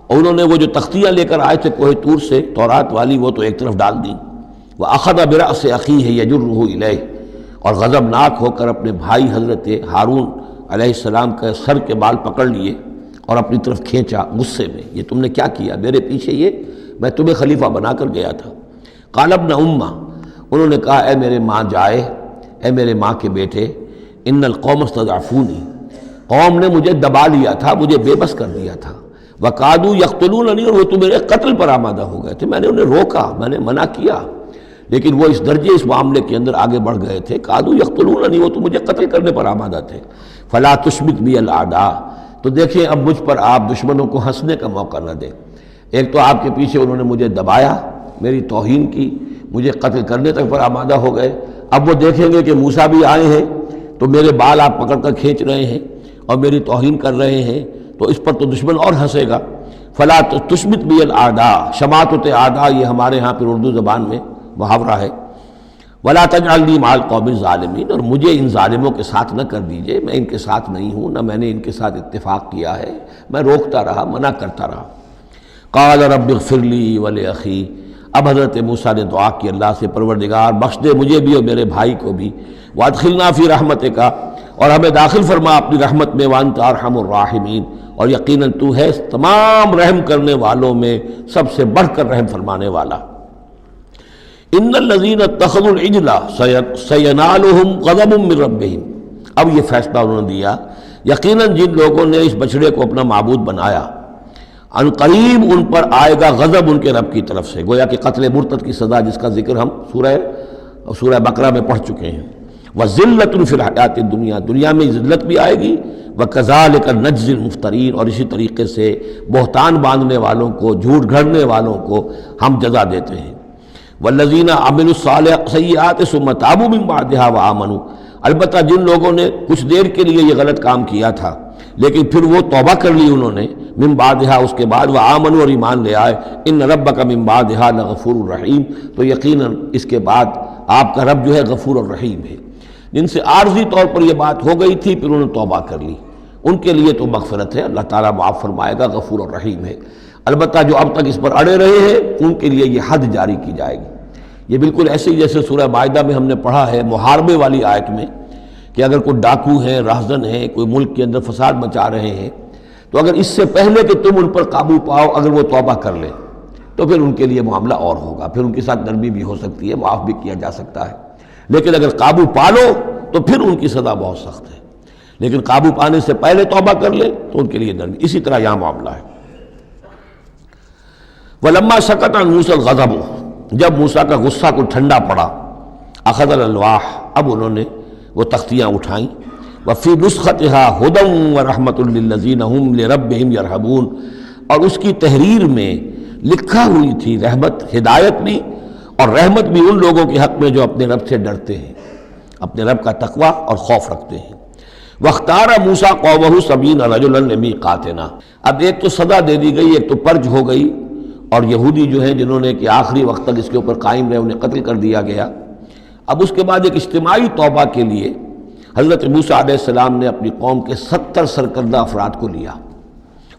B: اور انہوں نے وہ جو تختیاں لے کر آئے تھے کوہ طور سے تورات والی، وہ تو ایک طرف ڈال دیں۔ وَأَخَذَ بِرَأْسِ أَخِيهِ يَجُرُّهُ إِلَيْهِ، اور غضب ناک ہو کر اپنے بھائی حضرت ہارون علیہ السلام کا سر کے بال پکڑ لیے اور اپنی طرف کھینچا غصے میں، یہ تم نے کیا کیا میرے پیچھے؟ یہ میں تمہیں خلیفہ بنا کر گیا تھا۔ قال ابن امہ، انہوں نے کہا اے میرے ماں جائے، اے میرے ماں کے بیٹے، ان القوم استضعفونی، قوم نے مجھے دبا لیا تھا، مجھے بے بس کر دیا تھا۔ وقادوا یقتلوننی، اور وہ تو میرے قتل پر آمادہ ہو گئے تھے، میں نے انہیں روکا، میں نے منع کیا، لیکن وہ اس درجے اس معاملے کے اندر آگے بڑھ گئے تھے، قادوا یقتلوننی، وہ تو مجھے قتل کرنے پر آمادہ تھے۔ فلا تشمت بی الاعداء، تو دیکھیں اب مجھ پر آپ دشمنوں کو ہنسنے کا موقع نہ دیں۔ ایک تو آپ کے پیچھے انہوں نے مجھے دبایا، میری توہین کی، مجھے قتل کرنے تک پر آمادہ ہو گئے، اب وہ دیکھیں گے کہ موسیٰ بھی آئے ہیں تو میرے بال آپ پکڑ کر کھینچ رہے ہیں اور میری توہین کر رہے ہیں، تو اس پر تو دشمن اور ہنسے گا۔ فلا تشمت بی الاعداء، شماتت اعداء یہ ہمارے ہاں پھر اردو زبان میں محاورہ ہے۔ ولا تجعلنی مع القوم الظالمین، اور مجھے ان ظالموں کے ساتھ نہ کر دیجئے، میں ان کے ساتھ نہیں ہوں، نہ میں نے ان کے ساتھ اتفاق کیا ہے، میں روکتا رہا، منع کرتا رہا۔ قال رب اغفر لی ولأخی، اب حضرت موسیٰ نے دعا کی اللہ سے، پروردگار بخش دے مجھے بھی اور میرے بھائی کو بھی، وادخلنا فی رحمتک، اور ہمیں داخل فرما اپنی رحمت میں، وانت ارحم الراحمین، اور یقیناً تو ہے تمام رحم کرنے والوں میں سب سے بڑھ کر رحم فرمانے والا۔ ان الذین اتخذوا العجل سینالہم غضب من ربہم، اب یہ فیصلہ انہوں نے دیا، یقیناً جن لوگوں نے اس بچڑے کو اپنا معبود بنایا، ان قریب ان پر آئے گا غضب ان کے رب کی طرف سے، گویا کہ قتل مرتد کی سزا جس کا ذکر ہم سورہ بقرہ میں پڑھ چکے ہیں۔ وذلۃ فی الحیات الدنیا، دنیا میں ذلت بھی آئے گی، وکذالک نجزی المفترین، اور اسی طریقے سے بہتان باندھنے والوں کو، جھوٹ گھڑنے والوں کو ہم جزا دیتے ہیں۔ والذین عملوا السیئات ثم تابوا من بعدها وآمنوا، البتہ جن لوگوں نے کچھ دیر کے لیے یہ غلط کام کیا تھا لیکن پھر وہ توبہ کر لی انہوں نے، من بعدها اس کے بعد، وآمنوا اور ایمان لے آئے، ان ربک من بعدها لغفور الرحیم، تو یقیناً اس کے بعد آپ کا رب جو ہے غفور الرحیم ہے۔ جن سے عارضی طور پر یہ بات ہو گئی تھی پھر انہوں نے توبہ کر لی، ان کے لیے تو مغفرت ہے، اللہ تعالیٰ معاف فرمائے گا، غفور الرحیم ہے۔ البتہ جو اب تک اس پر اڑے رہے ہیں ان کے لیے یہ حد جاری کی جائے گی۔ یہ بالکل ایسے ہی جیسے سورہ مائدہ میں ہم نے پڑھا ہے محاربے والی آیت میں، کہ اگر کوئی ڈاکو ہیں، راہزن ہیں، کوئی ملک کے اندر فساد مچا رہے ہیں، تو اگر اس سے پہلے کہ تم ان پر قابو پاؤ اگر وہ توبہ کر لیں تو پھر ان کے لیے معاملہ اور ہوگا، پھر ان کے ساتھ نرمی بھی ہو سکتی ہے، معاف بھی کیا جا سکتا ہے، لیکن اگر قابو پا لو تو پھر ان کی سزا بہت سخت ہے، لیکن قابو پانے سے پہلے توبہ کر لیں تو ان کے لیے نرمی۔ اسی طرح یہاں معاملہ ہے۔ وَلَمَّا سَكَتَ عَنْ مُوسَى الْغَضَبُ، جب موسیٰ کا غصہ کو ٹھنڈا پڑا، أَخَذَ الْأَلْوَاحَ، اب انہوں نے وہ تختیاں اٹھائیں، وَفِي نُسْخَتِهَا هُدًى وَرَحْمَةٌ لِّلَّذِينَ هُمْ لِرَبِّهِمْ يَرْهَبُونَ، اور اس کی تحریر میں لکھا ہوئی تھی رحمت، ہدایت بھی اور رحمت بھی ان لوگوں کے حق میں جو اپنے رب سے ڈرتے ہیں، اپنے رب کا تقوی اور خوف رکھتے ہیں۔ وَاخْتَارَ مُوسَىٰ قَوْمَهُ 70 رَجُلًا لِّمِيقَاتِنَا، اب ایک تو سزا دے دی گئی، ایک تو پرج ہو گئی، اور یہودی جو ہیں جنہوں نے کہ آخری وقت تک اس کے اوپر قائم رہے انہیں قتل کر دیا گیا۔ اب اس کے بعد ایک اجتماعی توبہ کے لیے حضرت موسیٰ علیہ السلام نے اپنی قوم کے 70 سرکردہ افراد کو لیا،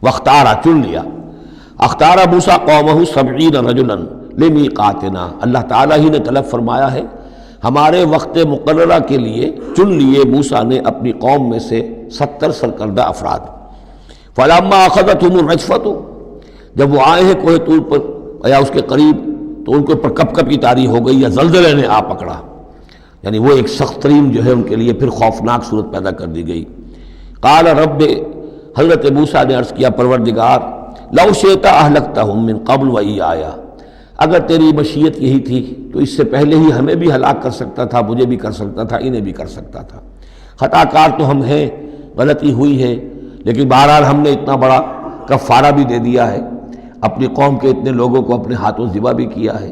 B: واختارا چن لیا، اختارا موسیٰ قومہ 70 رجلا لمیقاتنا، اللہ تعالیٰ ہی نے طلب فرمایا ہے ہمارے وقت مقررہ کے لیے چن لیے موسیٰ نے اپنی قوم میں سے 70 سرکردہ افراد۔ فلما اخذتهم الرجفۃ، جب وہ آئے ہیں کوہ طور پر یا اس کے قریب تو ان کے اوپر کپ کپ کی طاری ہو گئی یا زلزلے نے آ پکڑا، یعنی وہ ایک سخت ترین جو ہے ان کے لیے پھر خوفناک صورت پیدا کر دی گئی۔ قال رب، حضرت موسیٰ نے عرض کیا پروردگار، لو شئت اہلکتہم من قبل وایایا، اگر تیری مشیت یہی تھی تو اس سے پہلے ہی ہمیں بھی ہلاک کر سکتا تھا، مجھے بھی کر سکتا تھا، انہیں بھی کر سکتا تھا۔ خطا کار تو ہم ہیں، غلطی ہوئی ہے، لیکن بہرحال ہم نے اتنا بڑا کفارہ بھی دے دیا ہے، اپنی قوم کے اتنے لوگوں کو اپنے ہاتھوں ذبح بھی کیا ہے،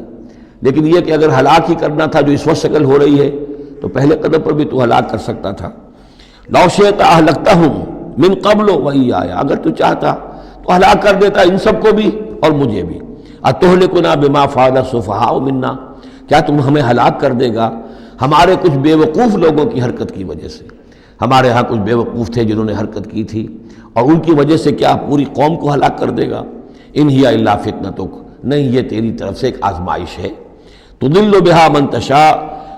B: لیکن یہ کہ اگر ہلاک ہی کرنا تھا جو اس وقت شکل ہو رہی ہے تو پہلے قدم پر بھی تو ہلاک کر سکتا تھا۔ لو شئت اہلکتہم من قبل وایایا، اگر تو چاہتا تو ہلاک کر دیتا ان سب کو بھی اور مجھے بھی۔ اتہلکنا بما فعل السفہاء منا، کیا تم ہمیں ہلاک کر دے گا ہمارے کچھ بے وقوف لوگوں کی حرکت کی وجہ سے؟ ہمارے ہاں کچھ بیوقوف تھے جنہوں نے حرکت کی تھی، اور ان کی وجہ سے کیا پوری قوم کو ہلاک کر دے گا؟ ان ہی الا فتنتک، نہیں یہ تیری طرف سے ایک آزمائش ہے۔ تضل بہا من تشاء،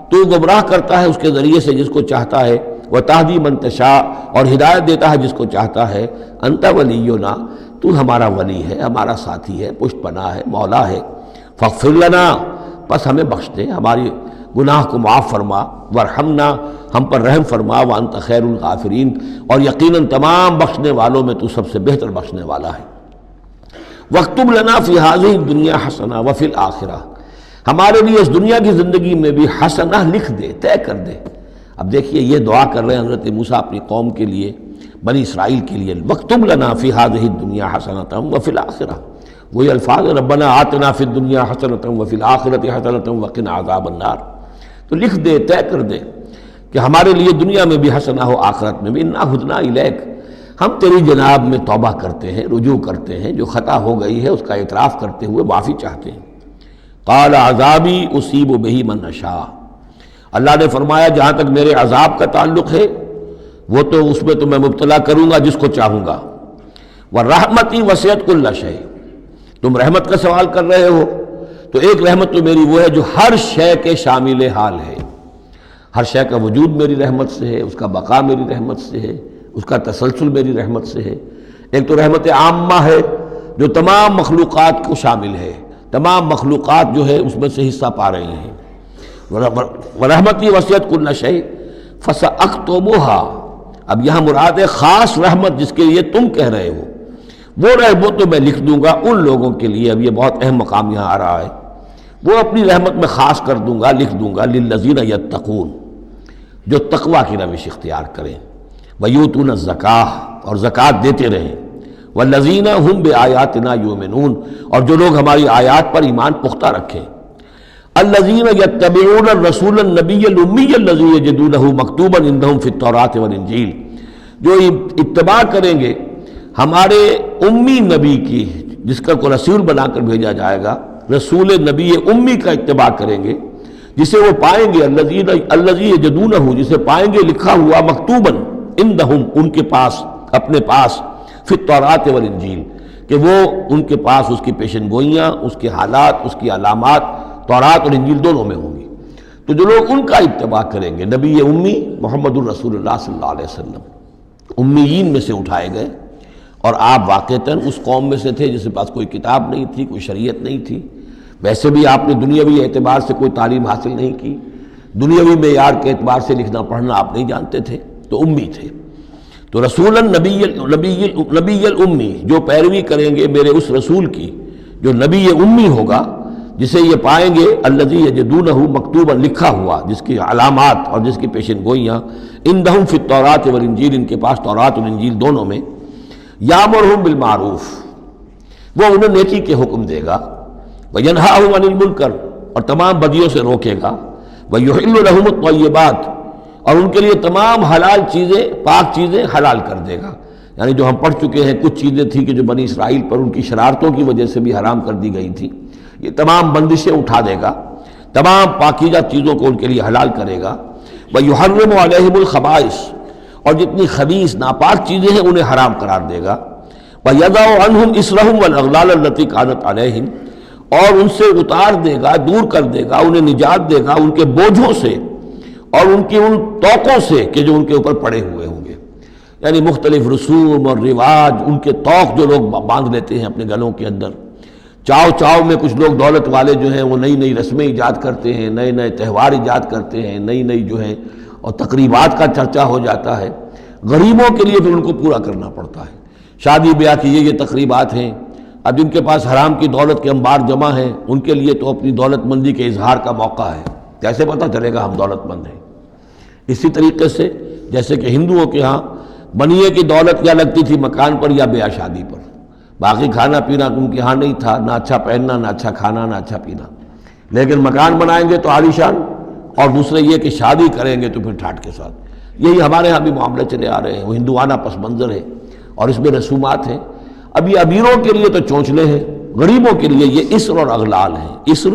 B: تو گمراہ کرتا ہے اس کے ذریعے سے جس کو چاہتا ہے، وتہدی من تشاء، اور ہدایت دیتا ہے جس کو چاہتا ہے۔ انت ولینا، تو ہمارا ولی ہے، ہمارا ساتھی ہے، پشت پناہ ہے، مولا ہے۔ فاغفر لنا، پس ہمیں بخش دے، ہماری گناہ کو معاف فرما، ورحمنا، ہم پر رحم فرما، وانت خیر الغافرین، اور یقیناً تمام بخشنے والوں میں تو سب سے بہتر بخشنے والا ہے۔ واکتب لنا فی ہذہ الدنیا حسنہ وفی الآخرہ، ہمارے لیے اس دنیا کی زندگی میں بھی حسنہ لکھ دے، طے کر دے۔ اب دیکھیے یہ دعا کر رہے ہیں حضرت موسیٰ اپنی قوم کے لیے، بنی اسرائیل کے لیے، واکتب لنا فی ہذہ الدنیا حسنۃ وفی الآخرہ، وہی الفاظ ربنا آتنا فی الدنیا حسنۃ وفی الآخرۃ حسنۃ وقنا عذاب النار۔ تو لکھ دے، طے کر دے کہ ہمارے لیے دنیا میں بھی حسنہ ہو، آخرت میں بھی۔ انا ہدنا الیک، ہم تیری جناب میں توبہ کرتے ہیں، رجوع کرتے ہیں، جو خطا ہو گئی ہے اس کا اعتراف کرتے ہوئے معافی چاہتے ہیں۔ قال عذابی اصیب بہ من اشاء، اللہ نے فرمایا جہاں تک میرے عذاب کا تعلق ہے وہ تو اس میں تو میں مبتلا کروں گا جس کو چاہوں گا۔ ورحمتی وسعت کل شیء، تم رحمت کا سوال کر رہے ہو تو ایک رحمت تو میری وہ ہے جو ہر شے کے شامل حال ہے، ہر شے کا وجود میری رحمت سے ہے، اس کا بقا میری رحمت سے ہے، اس کا تسلسل میری رحمت سے ہے۔ ایک تو رحمت عامہ ہے جو تمام مخلوقات کو شامل ہے، تمام مخلوقات جو ہے اس میں سے حصہ پا رہی ہیں۔ ورحمتی وسعت کل شیء فساکتبھا، اب یہاں مراد ہے خاص رحمت جس کے لیے تم کہہ رہے ہو، وہ رحمت تو میں لکھ دوں گا ان لوگوں کے لیے۔ اب یہ بہت اہم مقام یہاں آ رہا ہے، وہ اپنی رحمت میں خاص کر دوں گا، لکھ دوں گا، للذین یتقون، جو تقوی کی روش اختیار کریں، ویؤتون الزکاۃ، اور زکوٰۃ دیتے رہیں، والذین ھم بآیاتنا یؤمنون، اور جو لوگ ہماری آیات پر ایمان پختہ رکھیں۔ الذین یتبعون الرسول النبی الامی الذی یجدونہ مکتوبا عندہم فی التوراۃ والانجیل، جو اتباع کریں گے ہمارے امی نبی کی، جس کا کو رسول بنا کر بھیجا جائے گا، رسول نبی امی کا اتباع کریں گے، جسے وہ پائیں گے، الذی یجدونہ، جسے پائیں گے لکھا ہوا، مکتوباً عندہم، ان کے پاس، اپنے پاس، فی التوراۃ والانجیل، کہ وہ ان کے پاس اس کی پیشن گوئیاں، اس کے حالات، اس کی علامات تورات اور انجیل دونوں میں ہوں گی۔ تو جو لوگ ان کا اتباع کریں گے، نبی امی محمد الرسول اللہ صلی اللہ علیہ وسلم امیین میں سے اٹھائے گئے، اور آپ واقعتاً اس قوم میں سے تھے جس کے پاس کوئی کتاب نہیں تھی، کوئی شریعت نہیں تھی، ویسے بھی آپ نے دنیاوی اعتبار سے کوئی تعلیم حاصل نہیں کی، دنیاوی معیار کے اعتبار سے لکھنا پڑھنا آپ نہیں جانتے تھے، تو امی تھے۔ تو رسول نبی الامی، جو پیروی کریں گے میرے اس رسول کی جو نبی امی ہوگا، جسے یہ پائیں گے الذی یجدونہ مکتوبا، لکھا ہوا، جس کی علامات اور جس کی پیشن گوئیاں، عندہم فی التوراۃ والانجیل، ان کے پاس تورات اور انجیل دونوں میں، یامرہم بالمعروف، وہ انہیں نیکی کے حکم دے گا، وینہاہم عن المنکر، اور تمام بدیوں سے روکے گا، ویحل لہم الطیبات، اور ان کے لیے تمام حلال چیزیں، پاک چیزیں حلال کر دے گا۔ یعنی جو ہم پڑھ چکے ہیں کچھ چیزیں تھیں کہ جو بنی اسرائیل پر ان کی شرارتوں کی وجہ سے بھی حرام کر دی گئی تھی، یہ تمام بندشیں اٹھا دے گا، تمام پاکیزہ چیزوں کو ان کے لیے حلال کرے گا۔ وَيُحَرِّمُ عَلَيْهِمُ الْخَبَائِثَ، اور جتنی خبیث ناپاک چیزیں ہیں انہیں حرام قرار دے گا۔ وَيَضَعُ عَنْهُمْ إِصْرَهُمْ وَالْأَغْلَالَ الَّتِي كَانَتْ عَلَيْهِمْ، اور ان سے اتار دے گا، دور کر دے گا، انہیں نجات دے گا ان کے بوجھوں سے اور ان کی ان توقوں سے کہ جو ان کے اوپر پڑے ہوئے ہوں گے۔ یعنی مختلف رسوم اور رواج، ان کے توق جو لوگ باندھ لیتے ہیں اپنے گلوں کے اندر، چاؤ چاؤ میں کچھ لوگ دولت والے جو ہیں وہ نئی نئی رسمیں ایجاد کرتے ہیں، نئے نئے تہوار ایجاد کرتے ہیں، نئی نئی جو ہیں اور تقریبات کا چرچا ہو جاتا ہے، غریبوں کے لیے پھر ان کو پورا کرنا پڑتا ہے۔ شادی بیاہ کی یہ تقریبات ہیں، اب جن کے پاس حرام کی دولت کے انبار جمع ہیں ان کے لیے تو اپنی دولت مندی کے اظہار کا موقع ہے، کیسے پتہ چلے گا ہم دولت مند ہیں؟ اسی طریقے سے جیسے کہ ہندوؤں کے ہاں بنیے کی دولت یا لگتی تھی مکان پر یا بیاہ شادی پر، باقی کھانا پینا ان کے ہاں نہیں تھا، نہ اچھا پہننا، نہ اچھا کھانا، نہ اچھا پینا، لیکن مکان بنائیں گے تو عالیشان، اور دوسرے یہ کہ شادی کریں گے تو پھر ٹھاٹ کے ساتھ۔ یہی ہمارے ہاں بھی معاملے چلے آ رہے ہیں، وہ ہندوانہ پس منظر ہے اور اس میں رسومات ہیں۔ اب یہ امیروں کے لیے تو چونچلے ہیں، غریبوں کے لیے یہ اسر اور اغلال ہیں۔ اسر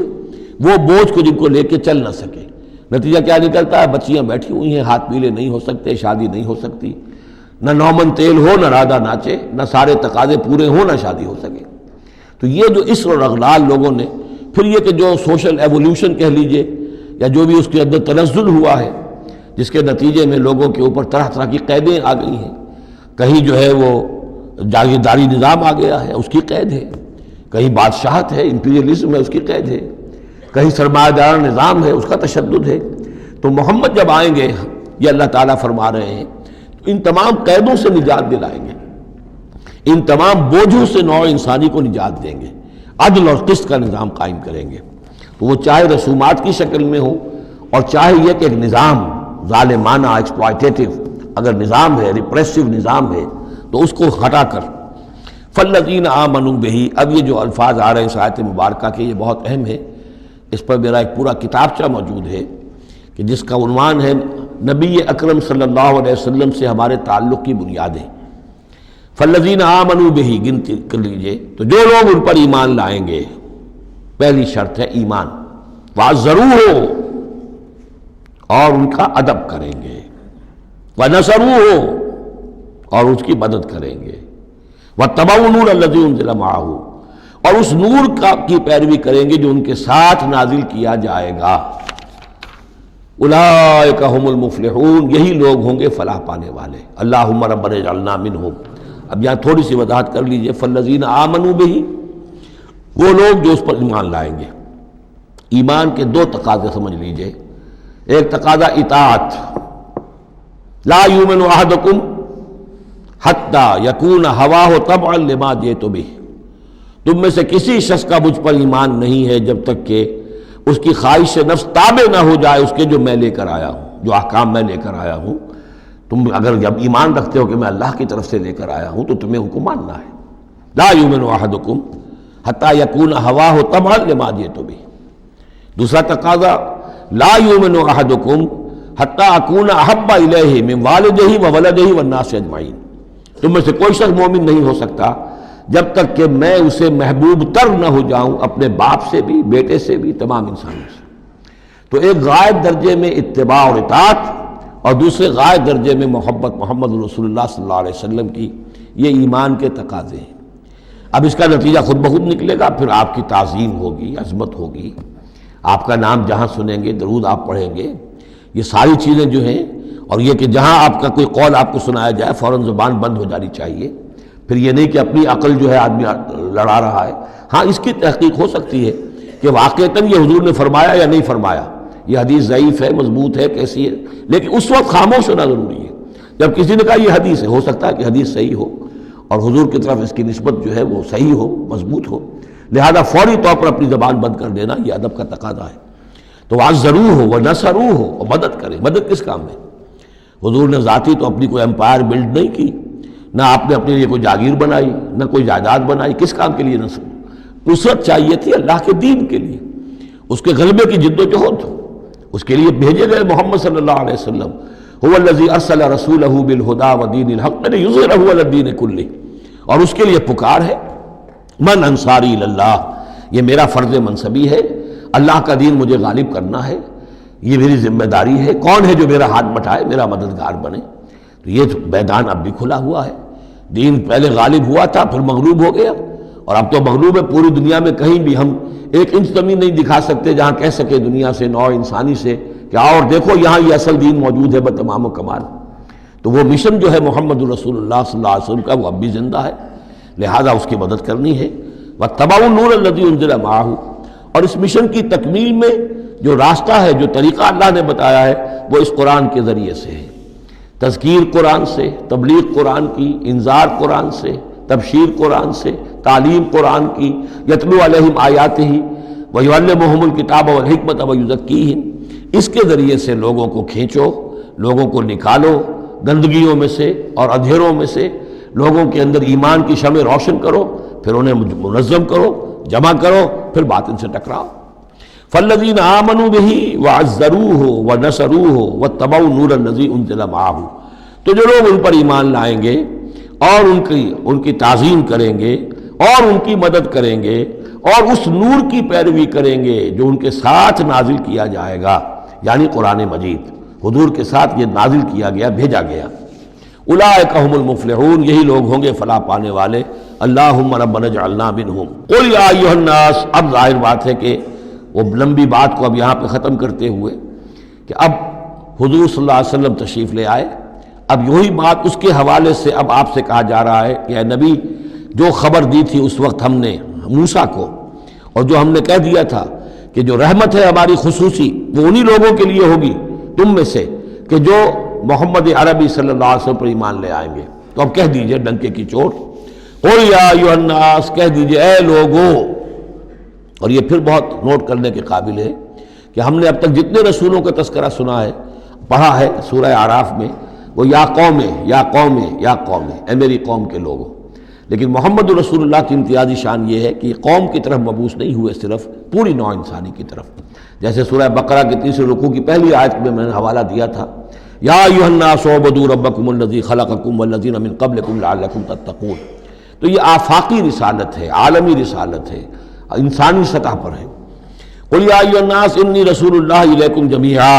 B: وہ بوجھ کو جن کو لے کے چل نہ سکے، نتیجہ کیا نکلتا ہے؟ بچیاں بیٹھی ہوئی ہیں، ہاتھ پیلے نہیں ہو سکتے، شادی نہیں ہو سکتی، نہ نومن تیل ہو، نہ رادہ ناچے، نہ سارے تقاضے پورے ہوں، نہ شادی ہو سکے۔ تو یہ جو اسر اور اغلال لوگوں نے، پھر یہ کہ جو سوشل ایولیوشن کہہ لیجئے یا جو بھی اس کے اندر تنزل ہوا ہے، جس کے نتیجے میں لوگوں کے اوپر طرح طرح کی قیدیں آ گئی ہیں، کہیں جو ہے وہ جاگیرداری نظام آ گیا ہے، اس کی قید ہے، کہیں بادشاہت ہے، امپیریلزم ہے، اس کی قید ہے، کہیں سرمایہ دار نظام ہے، اس کا تشدد ہے۔ تو محمد جب آئیں گے، یہ اللہ تعالیٰ فرما رہے ہیں، تو ان تمام قیدوں سے نجات دلائیں گے، ان تمام بوجھوں سے نوع انسانی کو نجات دیں گے، عدل اور قسط کا نظام قائم کریں گے۔ تو وہ چاہے رسومات کی شکل میں ہو، اور چاہے یہ کہ ایک نظام ظالمانہ ایکسپلائٹیٹو اگر نظام ہے، ریپریسو نظام ہے، تو اس کو ہٹا کر فالذین آمنوا بہ۔ اب یہ جو الفاظ آ رہے ہیں اس آیت مبارکہ کے، یہ بہت اہم ہے، اس پر میرا ایک پورا کتابچہ موجود ہے کہ جس کا عنوان ہے نبی اکرم صلی اللہ علیہ وسلم سے ہمارے تعلق کی بنیادیں۔ فالذین آمنوا بہ، گنتی کر لیجئے، تو جو لوگ ان پر ایمان لائیں گے، پہلی شرط ہے ایمان، وعزروہ، اور ان کا ادب کریں گے، ونصروہ، اور اس کی مدد کریں گے، واتبعوا النور الذی انزل معہ، اور اس نور کی پیروی کریں گے جو ان کے ساتھ نازل کیا جائے گا۔ اولئک ھم المفلحون، یہی لوگ ہوں گے فلاح پانے والے۔ اللہم ربنا اجعلنا منہم۔ اب یہاں تھوڑی سی وضاحت کر لیجئے، فالذین آمنوا بہ، وہ لوگ جو اس پر ایمان لائیں گے۔ ایمان کے دو تقاضے سمجھ لیجئے، ایک تقاضا اطاعت، لا یؤمن احدکم حتی یکون ہواہ طبعا لما جئت بہ، تم میں سے کسی شخص کا مجھ پر ایمان نہیں ہے جب تک کہ اس کی خواہش نفس تابع نہ ہو جائے اس کے جو میں لے کر آیا ہوں، جو احکام میں لے کر آیا ہوں۔ تم اگر جب ایمان رکھتے ہو کہ میں اللہ کی طرف سے لے کر آیا ہوں تو تمہیں حکم ماننا ہے۔ لا یؤمن احدکم حتی یکون ہواہ طبعا لما جئت بہ۔ دوسرا تقاضا، لا یؤمن احدکم حتی اکون احب الیہ من والدہ وولدہ والناس اجمعین، تم میں سے کوئی شخص مومن نہیں ہو سکتا جب تک کہ میں اسے محبوب تر نہ ہو جاؤں، اپنے باپ سے بھی، بیٹے سے بھی، تمام انسانوں سے۔ تو ایک غائب درجے میں اتباع اور اطاعت، اور دوسرے غائب درجے میں محبت محمد رسول اللہ صلی اللہ علیہ وسلم کی، یہ ایمان کے تقاضے ہیں۔ اب اس کا نتیجہ خود بخود نکلے گا، پھر آپ کی تعظیم ہوگی، عظمت ہوگی، آپ کا نام جہاں سنیں گے درود آپ پڑھیں گے، یہ ساری چیزیں جو ہیں، اور یہ کہ جہاں آپ کا کوئی قول آپ کو سنایا جائے فوراً زبان بند ہو جانی چاہیے۔ پھر یہ نہیں کہ اپنی عقل جو ہے آدمی لڑا رہا ہے، ہاں اس کی تحقیق ہو سکتی ہے کہ واقعتاً یہ حضور نے فرمایا یا نہیں فرمایا، یہ حدیث ضعیف ہے، مضبوط ہے، کیسی ہے، لیکن اس وقت خاموش ہونا ضروری ہے۔ جب کسی نے کہا یہ حدیث ہے، ہو سکتا ہے کہ حدیث صحیح ہو اور حضور کی طرف اس کی نسبت جو ہے وہ صحیح ہو، مضبوط ہو، لہذا فوری طور پر اپنی زبان بند کر دینا یہ ادب کا تقاضا ہے۔ تو عزروہ ہو ونصروہ ہو، اور مدد کریں۔ مدد کس کام میں؟ حضور نے ذاتی تو اپنی کوئی امپائر بلڈ نہیں کی، نہ آپ نے اپنے لیے کوئی جاگیر بنائی، نہ کوئی جائیداد بنائی، کس کام کے لیے نصرت چاہیے تھی اللہ کے دین کے لیے، اس کے غلبے کی جد و جہد، اس کے لیے بھیجے گئے محمد صلی اللہ علیہ وسلم، هو الذی ارسل رسولہ بالہدی ودین الحق لیظہرہ علی الدین کلہ، اور اس کے لیے پکار ہے من انصاری اللہ، یہ میرا فرض منصبی ہے، اللہ کا دین مجھے غالب کرنا ہے، یہ میری ذمہ داری ہے۔ کون ہے جو میرا ہاتھ بٹھائے، میرا مددگار بنے؟ تو یہ میدان اب بھی کھلا ہوا ہے، دین پہلے غالب ہوا تھا، پھر مغلوب ہو گیا، اور اب تو مغلوب ہے پوری دنیا میں، کہیں بھی ہم ایک انچ زمین نہیں دکھا سکتے جہاں کہہ سکے دنیا سے، نوع انسانی سے کہ آؤ اور دیکھو یہاں یہ اصل دین موجود ہے بتمام و کمال۔ تو وہ مشن جو ہے محمد رسول اللہ صلی اللہ علیہ وسلم کا، وہ اب بھی زندہ ہے، لہذا اس کی مدد کرنی ہے۔ واتبعوا النور الذی انزل معہ، اور اس مشن کی تکمیل میں جو راستہ ہے، جو طریقہ اللہ نے بتایا ہے، وہ اس قرآن کے ذریعے سے ہے۔ تذکیر قرآن سے، تبلیغ قرآن کی، انذار قرآن سے، تبشیر قرآن سے، تعلیم قرآن کی، یتلو علیہم آیاتہ ویعلمہم الکتاب والحکمۃ ویزکیہم، اس کے ذریعے سے لوگوں کو کھینچو، لوگوں کو نکالو گندگیوں میں سے اور اندھیروں میں سے، لوگوں کے اندر ایمان کی شمع روشن کرو، پھر انہیں منظم کرو، جمع کرو، پھر باطن سے ٹکراؤ۔ فالذین آمنوا بہ وعزروہ ونصروہ واتبعوا النور الذی انزل معہ، تو جو لوگ ان پر ایمان لائیں گے اور ان کی تعظیم کریں گے اور ان کی مدد کریں گے اور اس نور کی پیروی کریں گے جو ان کے ساتھ نازل کیا جائے گا، یعنی قرآن مجید حضور کے ساتھ یہ نازل کیا گیا، بھیجا گیا۔ اولئک هم المفلحون، یہی لوگ ہوں گے فلاح پانے والے۔ اللہم ربنا اجعلنا منہم۔ قل یا ایھا الناس، اب ظاہر بات ہے کہ وہ لمبی بات کو اب یہاں پہ ختم کرتے ہوئے کہ اب حضور صلی اللہ علیہ وسلم تشریف لے آئے، اب یہی بات اس کے حوالے سے اب آپ سے کہا جا رہا ہے کہ اے نبی، جو خبر دی تھی اس وقت ہم نے موسیٰ کو، اور جو ہم نے کہہ دیا تھا کہ جو رحمت ہے ہماری خصوصی وہ انہی لوگوں کے لیے ہوگی تم میں سے کہ جو محمد عربی صلی اللہ علیہ وسلم پر ایمان لے آئیں گے، تو اب کہہ دیجئے ڈنکے کی چوٹ، قل یا ایھا الناس، کہہ دیجئے اے لوگو۔ اور یہ پھر بہت نوٹ کرنے کے قابل ہے کہ ہم نے اب تک جتنے رسولوں کا تذکرہ سنا ہے، پڑھا ہے سورہ اعراف میں، وہ یا قوم یا قوم یا قوم، اے میری قوم کے لوگوں، لیکن محمد رسول اللہ کی امتیازی شان یہ ہے کہ یہ قوم کی طرف مبعوث نہیں ہوئے، صرف پوری نوع انسانی کی طرف۔ جیسے سورہ بقرہ کے تیسرے رکوع کی پہلی آیت میں نے حوالہ دیا تھا، یا ایھا الناس اعبدوا ربکم الذی خلقکم والذین من قبلکم لعلکم تتقون۔ تو یہ آفاقی رسالت ہے، عالمی رسالت ہے، انسانی سطح پر ہے۔ قل یا ایھا الناس انی رسول اللہ الیکم جمیعا،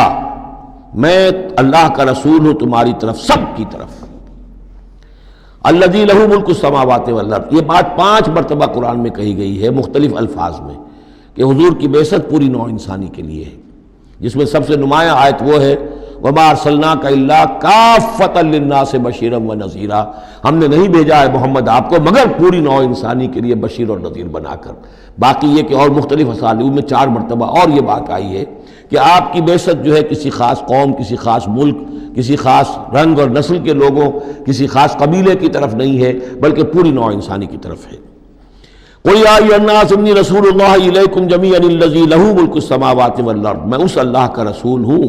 B: میں اللہ کا رسول ہوں تمہاری طرف، سب کی طرف۔ الذی لہ ملک السماوات والارض، یہ بات 5 مرتبہ قرآن میں کہی گئی ہے مختلف الفاظ میں کہ حضور کی بعثت پوری نوع انسانی کے لیے ہے، جس میں سب سے نمایاں آیت وہ ہے وما ارسلناک الا کافۃ للناس بشیرا ونذیرا، ہم نے نہیں بھیجا ہے محمد آپ کو مگر پوری نوع انسانی کے لیے بشیر اور نذیر بنا کر۔ باقی یہ کہ اور مختلف اسالیب میں 4 مرتبہ اور یہ بات آئی ہے کہ آپ کی بعثت جو ہے کسی خاص قوم، کسی خاص ملک، کسی خاص رنگ اور نسل کے لوگوں، کسی خاص قبیلے کی طرف نہیں ہے، بلکہ پوری نوع انسانی کی طرف ہے۔ قل یا ایھا الناس انی رسول اللہ الیکم جمیعا الذی لہ ملک السماوات والارض، میں اس اللہ کا رسول ہوں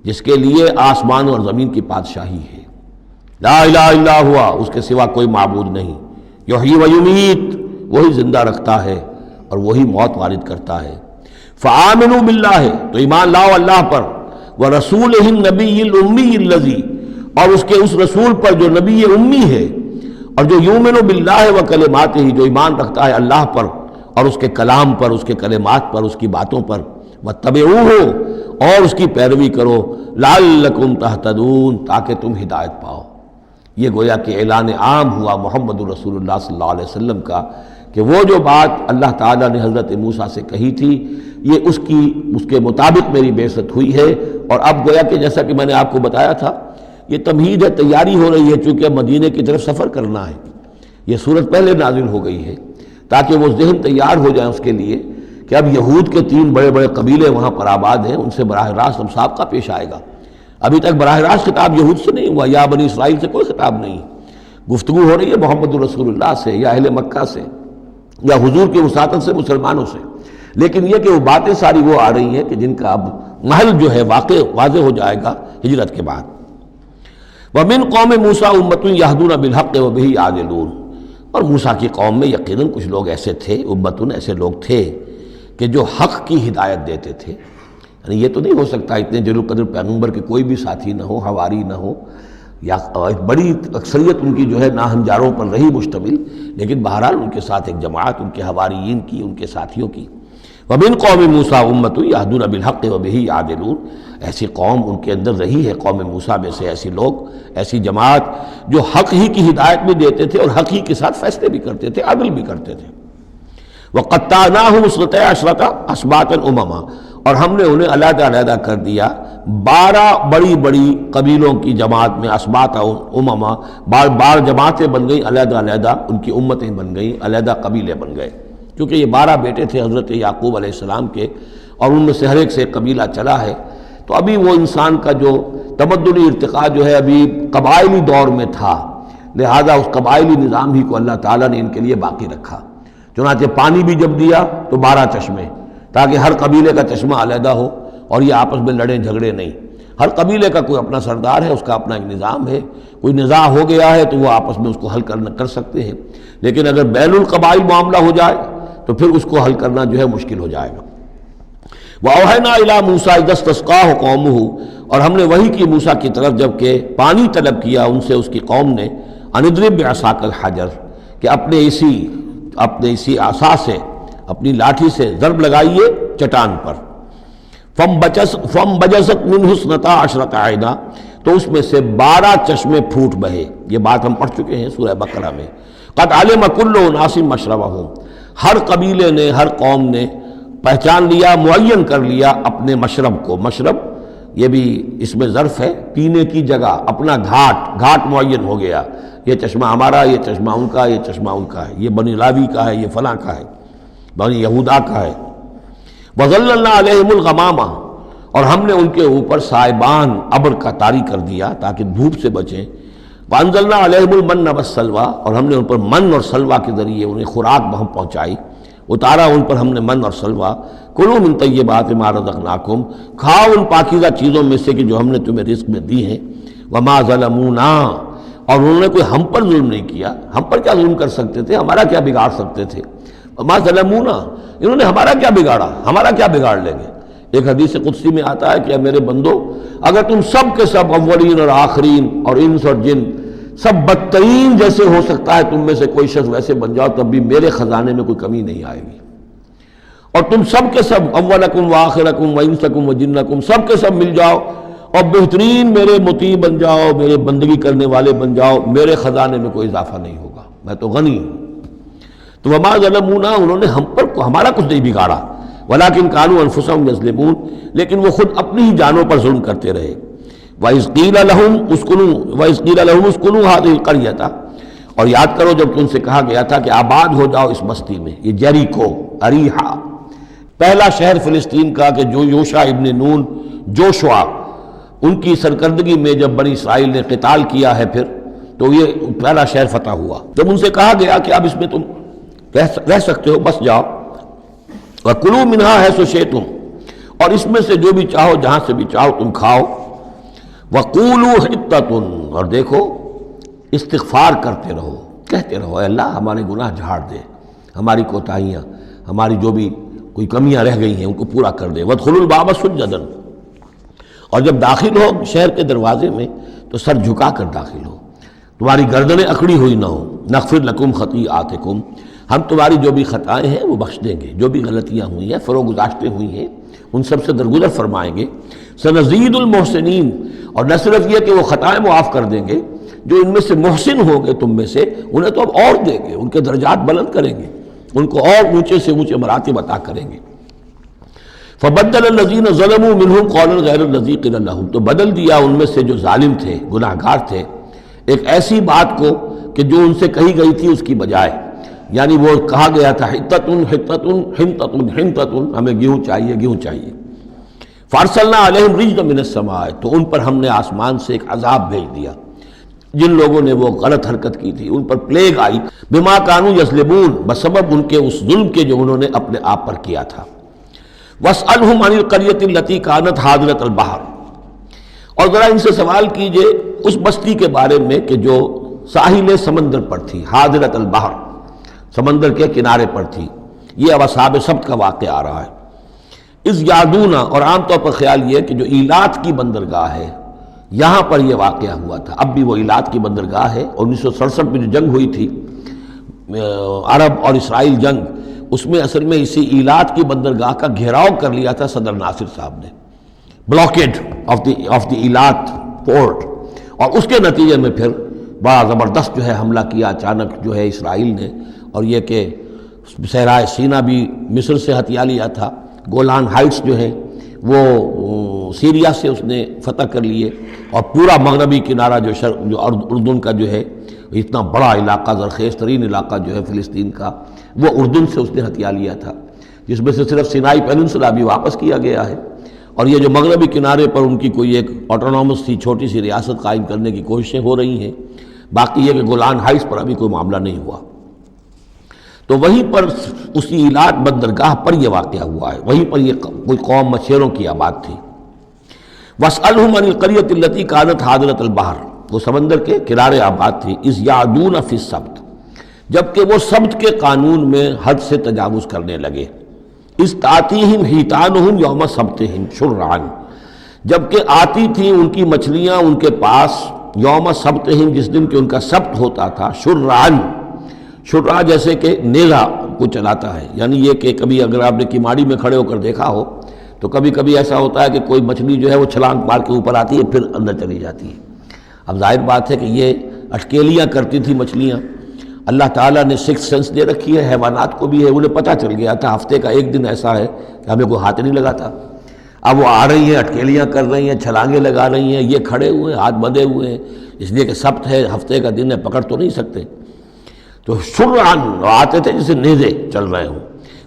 B: جس کے لیے آسمان اور زمین کی بادشاہی ہے۔ لا الہ الا ہوا، اس کے سوا کوئی معبود نہیں۔ یحیی و یمیت، وہی زندہ رکھتا ہے اور وہی موت وارد کرتا ہے۔ فآمنوا باللہ، تو ایمان لاؤ اللہ پر، ورسولہ النبی الامی الذی، اور اس کے اس رسول پر جو نبی امی ہے، اور جو یؤمن باللہ وکلماتہ، جو ایمان رکھتا ہے اللہ پر اور اس کے کلام پر، اس کے کلمات پر، اس کی باتوں پر، واتبعوہ، اور اس کی پیروی کرو، لعلکم تہتدون، تاکہ تم ہدایت پاؤ۔ یہ گویا کہ اعلان عام ہوا محمد رسول اللہ صلی اللہ علیہ وسلم کا کہ وہ جو بات اللہ تعالیٰ نے حضرت موسیٰ سے کہی تھی، یہ اس کے مطابق میری بعثت ہوئی ہے۔ اور اب گویا کہ جیسا کہ میں نے آپ کو بتایا تھا، یہ تمہید ہے، تیاری ہو رہی ہے، چونکہ اب مدینے کی طرف سفر کرنا ہے۔ یہ صورت پہلے نازل ہو گئی ہے تاکہ وہ ذہن تیار ہو جائیں اس کے لیے کہ اب یہود کے 3 بڑے بڑے قبیلے وہاں پر آباد ہیں، ان سے براہ راست اب سابقہ پیش آئے گا۔ ابھی تک براہ راست خطاب یہود سے نہیں ہوا، یا بنی اسرائیل سے کوئی خطاب نہیں، گفتگو ہو رہی ہے محمد رسول اللہ سے یا اہل مکہ سے یا حضور کی وساطت سے مسلمانوں سے۔ لیکن یہ کہ وہ باتیں ساری وہ آ رہی ہیں کہ جن کا اب محل جو ہے واضح ہو جائے گا ہجرت کے بعد۔ وَمِن قوم موسیٰ أُمَّةٌ يَهْدُونَ بِالْحَقِّ وَبِهِ يَعْدِلُونَ، اور موسیٰ کی قوم میں یقیناً کچھ لوگ ایسے تھے، امتن ایسے لوگ تھے کہ جو حق کی ہدایت دیتے تھے۔ یعنی یہ تو نہیں ہو سکتا اتنے جلیل القدر پیغمبر کے کوئی بھی ساتھی نہ ہو، حواری نہ ہو، یا بڑی اکثریت ان کی جو ہے ناہنجاروں پر رہی مشتمل، لیکن بہرحال ان کے ساتھ ایک جماعت ان کے حواریین کی، ان کے ساتھیوں کی۔ وَمِن قوم موسیٰ أُمَّةٌ يَهْدُونَ بِالْحَقِّ وَبِهِ يَعْدِلُونَ، ایسی قوم ان کے اندر رہی ہے، قوم موسیٰ میں سے ایسی لوگ، ایسی جماعت جو حق ہی کی ہدایت بھی دیتے تھے اور حق ہی کے ساتھ فیصلے بھی کرتے تھے، عدل بھی کرتے تھے۔ وَقَطَّعْنَاهُمْ اثْنَتَيْ عَشْرَةَ أَسْبَاطًا أُمَمًا، اور ہم نے انہیں علیحدہ علیحدہ کر دیا 12 بڑی بڑی قبیلوں کی جماعت میں، اسباط امما، بار جماعتیں بن گئیں علیحدہ علیحدہ، ان کی امتیں بن گئیں، علیحدہ قبیلے بن گئے، کیونکہ یہ 12 بیٹے تھے حضرت یعقوب علیہ السلام کے، اور ان میں سے ہر ایک سے قبیلہ چلا ہے۔ تو ابھی وہ انسان کا جو تمدنی ارتقاء جو ہے ابھی قبائلی دور میں تھا، لہذا اس قبائلی نظام ہی کو اللہ تعالیٰ نے ان کے لیے باقی رکھا۔ چنانچہ پانی بھی جب دیا تو 12 چشمے، تاکہ ہر قبیلے کا چشمہ علیحدہ ہو اور یہ آپس میں لڑیں جھگڑے نہیں۔ ہر قبیلے کا کوئی اپنا سردار ہے، اس کا اپنا ایک نظام ہے، کوئی نزاع ہو گیا ہے تو وہ آپس میں اس کو حل کر سکتے ہیں، لیکن اگر بین القبائل معاملہ ہو جائے تو پھر اس کو حل کرنا جو ہے مشکل ہو جائے گا۔ وَأَوْحَيْنَا إِلَىٰ مُوسَىٰ إِذْ اسْتَسْقَاهُ قَوْمُهُ، اور ہم نے وحی کی موسیٰ کی طرف جب کہ پانی طلب کیا ان سے اس کی قوم نے، أَنِ اضْرِب بِعَصَاكَ الْحَجَرَ، کہ اپنے اسی عصا سے، اپنی لاٹھی سے ضرب لگائیے چٹان پر۔ فَانْبَجَسَتْ مِنْهُ اثْنَتَا عَشْرَةَ عَيْنًا، تو اس میں سے 12 چشمے پھوٹ بہے۔ یہ بات ہم پڑھ چکے ہیں سورہ بقرہ میں۔ قَدْ عَلِمَ كُلُّ أُنَاسٍ مَشْرَبَهُمْ، ہر قبیلے نے، ہر قوم نے پہچان لیا، معین کر لیا اپنے مشرب کو۔ مشرب یہ بھی اس میں ظرف ہے، پینے کی جگہ، اپنا گھاٹ معین ہو گیا، یہ چشمہ ہمارا، یہ چشمہ ان کا، یہ چشمہ ان کا ہے، یہ بنی لاوی کا ہے، یہ فلاں کا ہے، بنی یہودا کا ہے۔ وَظَلَّلْنَا عَلَيْهِمُ الْغَمَامَ، اور ہم نے ان کے اوپر سائبان ابر کا طاری کر دیا تاکہ دھوپ سے بچیں۔ وَأَنزَلْنَا عَلَيْهِمُ الْمَنَّ وَالسَّلْوَىٰ، اور ہم نے ان پر من اور سلوہ کے ذریعے انہیں خوراک بہم پہنچائی، اتارا ان پر ہم نے من اور سلوہ۔ کلوا من طیبات ما رزقناکم، کھاؤ ان پاکیزہ چیزوں میں سے کہ جو ہم نے تمہیں رزق میں دی ہیں۔ وما ظلمونا، اور انہوں نے کوئی ہم پر ظلم نہیں کیا، ہم پر کیا ظلم کر سکتے تھے، ہمارا کیا بگاڑ سکتے تھے۔ وما ظلمونا، انہوں نے ہمارا کیا بگاڑا، ہمارا کیا بگاڑ لیں گے۔ ایک حدیث قدسی میں آتا ہے کہ اے میرے بندو، اگر تم سب کے سب اولین اور آخرین اور انس اور جن سب بدترین جیسے ہو سکتا ہے تم میں سے کوئی شخص ویسے بن جاؤ، تب بھی میرے خزانے میں کوئی کمی نہیں آئے گی۔ اور تم سب کے سب اولکم و آخرکم و انسکم و جنکم سب کے سب مل جاؤ اور بہترین میرے مطیع بن جاؤ، میرے بندگی کرنے والے بن جاؤ، میرے خزانے میں کوئی اضافہ نہیں ہوگا، میں تو غنی ہوں۔ تو وما ظلمونا، انہوں نے ہم پر ہمارا کچھ نہیں بگاڑا، ولکن کانوا انفسہم یظلمون، لیکن وہ خود اپنی ہی جانوں پر ظلم کرتے رہے۔ وَإِذْ قِيلَ لَهُمُ اسْكُنُوا هَٰذِهِ الْقَرْيَةَ، اور یاد کرو جب ان سے کہا گیا تھا کہ آباد ہو جاؤ اس بستی میں، یہ جیریکو، اریحا، پہلا شہر فلسطین کا کہ جو یوشع ابن نون، جوشوا، ان کی سرکردگی میں جب بنی اسرائیل نے قتال کیا ہے پھر، تو یہ پہلا شہر فتح ہوا۔ جب ان سے کہا گیا کہ اب اس میں تم رہ سکتے ہو، بس جاؤ۔ وَكُلُوا مِنْهَا حَيْثُ شِئْتُمْ، اور اس میں سے جو بھی چاہو، جہاں سے بھی چاہو تم کھاؤ۔ وَقُولُوا حِطَّةٌ، اور دیکھو استغفار کرتے رہو، کہتے رہو اے اللہ ہمارے گناہ جھاڑ دے، ہماری کوتاہیاں، ہماری جو بھی کوئی کمیاں رہ گئی ہیں ان کو پورا کر دے۔ وَادْخُلُوا الْبَابَ سُجَّدًا، اور جب داخل ہو شہر کے دروازے میں تو سر جھکا کر داخل ہو، تمہاری گردنیں اکڑی ہوئی نہ ہو۔ نغفر لکم خطیئاتکم، ہم تمہاری جو بھی خطائیں ہیں وہ بخش دیں گے، جو بھی غلطیاں ہوئی ہیں، فروغ گزاشتیں ہوئی ہیں، ان سب سے درگزر فرمائیں گے۔ سنزید المحسنین، اور نہ صرف یہ کہ وہ خطائیں معاف کر دیں گے، جو ان میں سے محسن ہوں گے تم میں سے انہیں تو اب اور دیں گے، ان کے درجات بلند کریں گے، ان کو اور اونچے سے اونچے مراتب عطا کریں گے۔ فبدل الذین ظلموا منہم قولا غیر الذی قیل لہم، تو بدل دیا ان میں سے جو ظالم تھے، گناہ گار تھے، ایک ایسی بات کو کہ جو ان سے کہی گئی تھی اس کی بجائے، یعنی وہ کہا گیا تھا حطۃ حطۃ حنطۃ حنطۃ، ہمیں گیہوں چاہیے، گیہوں چاہیے۔ فارسلنا علیہم رجزا من السماء، تو ان پر ہم نے آسمان سے ایک عذاب بھیج دیا، جن لوگوں نے وہ غلط حرکت کی تھی ان پر پلیگ آئی، بما کانوا یظلمون، بسبب ان کے اس ظلم کے جو انہوں نے اپنے آپ پر کیا تھا۔ واسألہم عن القریۃ التی کانت حاضرۃ البحر، اور ذرا ان سے سوال کیجئے اس بستی کے بارے میں کہ جو ساحل سمندر پر تھی، حاضرۃ البحر، سمندر کے کنارے پر تھی۔ یہ اب اصحاب سبت کا واقعہ آ رہا ہے۔ اس یادونا، اور عام طور پر خیال یہ کہ جو ایلات کی بندرگاہ ہے یہاں پر یہ واقعہ ہوا تھا، اب بھی وہ ایلات کی بندرگاہ ہے۔ 1967 میں جو جنگ ہوئی تھی عرب اور اسرائیل جنگ، اس میں اصل میں اسی ایلات کی بندرگاہ کا گھیراؤ کر لیا تھا صدر ناصر صاحب نے، بلاکیڈ آف دی ایلات پورٹ، اور اس کے نتیجے میں پھر بڑا زبردست جو ہے حملہ کیا اچانک جو ہے اسرائیل نے، اور یہ کہ صحرائے سینا بھی مصر سے ہتھیا لیا تھا، گولان ہائٹس جو ہیں وہ سیریا سے اس نے فتح کر لیے، اور پورا مغربی کنارہ جو اردن کا جو ہے اتنا بڑا علاقہ، زرخیز ترین علاقہ جو ہے فلسطین کا، وہ اردن سے اس نے ہتھیا لیا تھا، جس میں سے صرف سینائی پیننسلا بھی واپس کیا گیا ہے۔ اور یہ جو مغربی کنارے پر ان کی کوئی ایک آٹونومس سی چھوٹی سی ریاست قائم کرنے کی کوششیں ہو رہی ہیں، باقی یہ کہ گولان ہائٹس پر ابھی کوئی معاملہ نہیں ہوا۔ تو وہیں پر اسی ایلات بندرگاہ پر یہ واقعہ ہوا ہے، وہیں پر یہ کوئی قوم مچھیروں کی آباد تھی۔ وَاسْأَلْهُمْ عَنِ الْقَرْيَةِ الَّتِي كَانَتْ حَاضِرَةَ الْبَحْرِ، وہ سمندر کے کنارے آباد تھی، اِذْ يَعْدُونَ فِي السَّبْتِ، جبکہ وہ سبت کے قانون میں حد سے تجاوز کرنے لگے۔ اِذْ تَأْتِيهِمْ حِيتَانُهُمْ يَوْمَ صَبْتِهِمْ شُرَّعًا، جبکہ آتی تھیں ان کی مچھلیاں ان کے پاس یوم صبتہم، جس دن کہ ان کا سبت ہوتا تھا، شُرَّعًا، شرع جیسے کہ نیزہ کو چلاتا ہے، یعنی یہ کہ کبھی اگر آپ نے کماڑی میں کھڑے ہو کر دیکھا ہو تو کبھی کبھی ایسا ہوتا ہے کہ کوئی مچھلی جو ہے وہ چھلانگ مار کے اوپر آتی ہے پھر اندر چلی جاتی ہے۔ اب ظاہر بات ہے کہ یہ اٹکیلیاں کرتی تھی مچھلیاں، اللہ تعالیٰ نے سکس سینس دے رکھی ہے، حیوانات کو بھی ہے، انہیں پتہ چل گیا تھا ہفتے کا ایک دن ایسا ہے کہ ہمیں کوئی ہاتھ نہیں لگاتا۔ اب وہ آ رہی ہیں، اٹکیلیاں کر رہی ہیں، چھلانگیں لگا رہی ہیں، یہ کھڑے ہوئے ہیں، ہاتھ بندھے ہوئے ہیں، اس لیے کہ سبت ہے، ہفتے کا دن ہے، پکڑ تو نہیں سکتے۔ تو شرعاً آتے تھے جسے نیزے چل رہے ہوں۔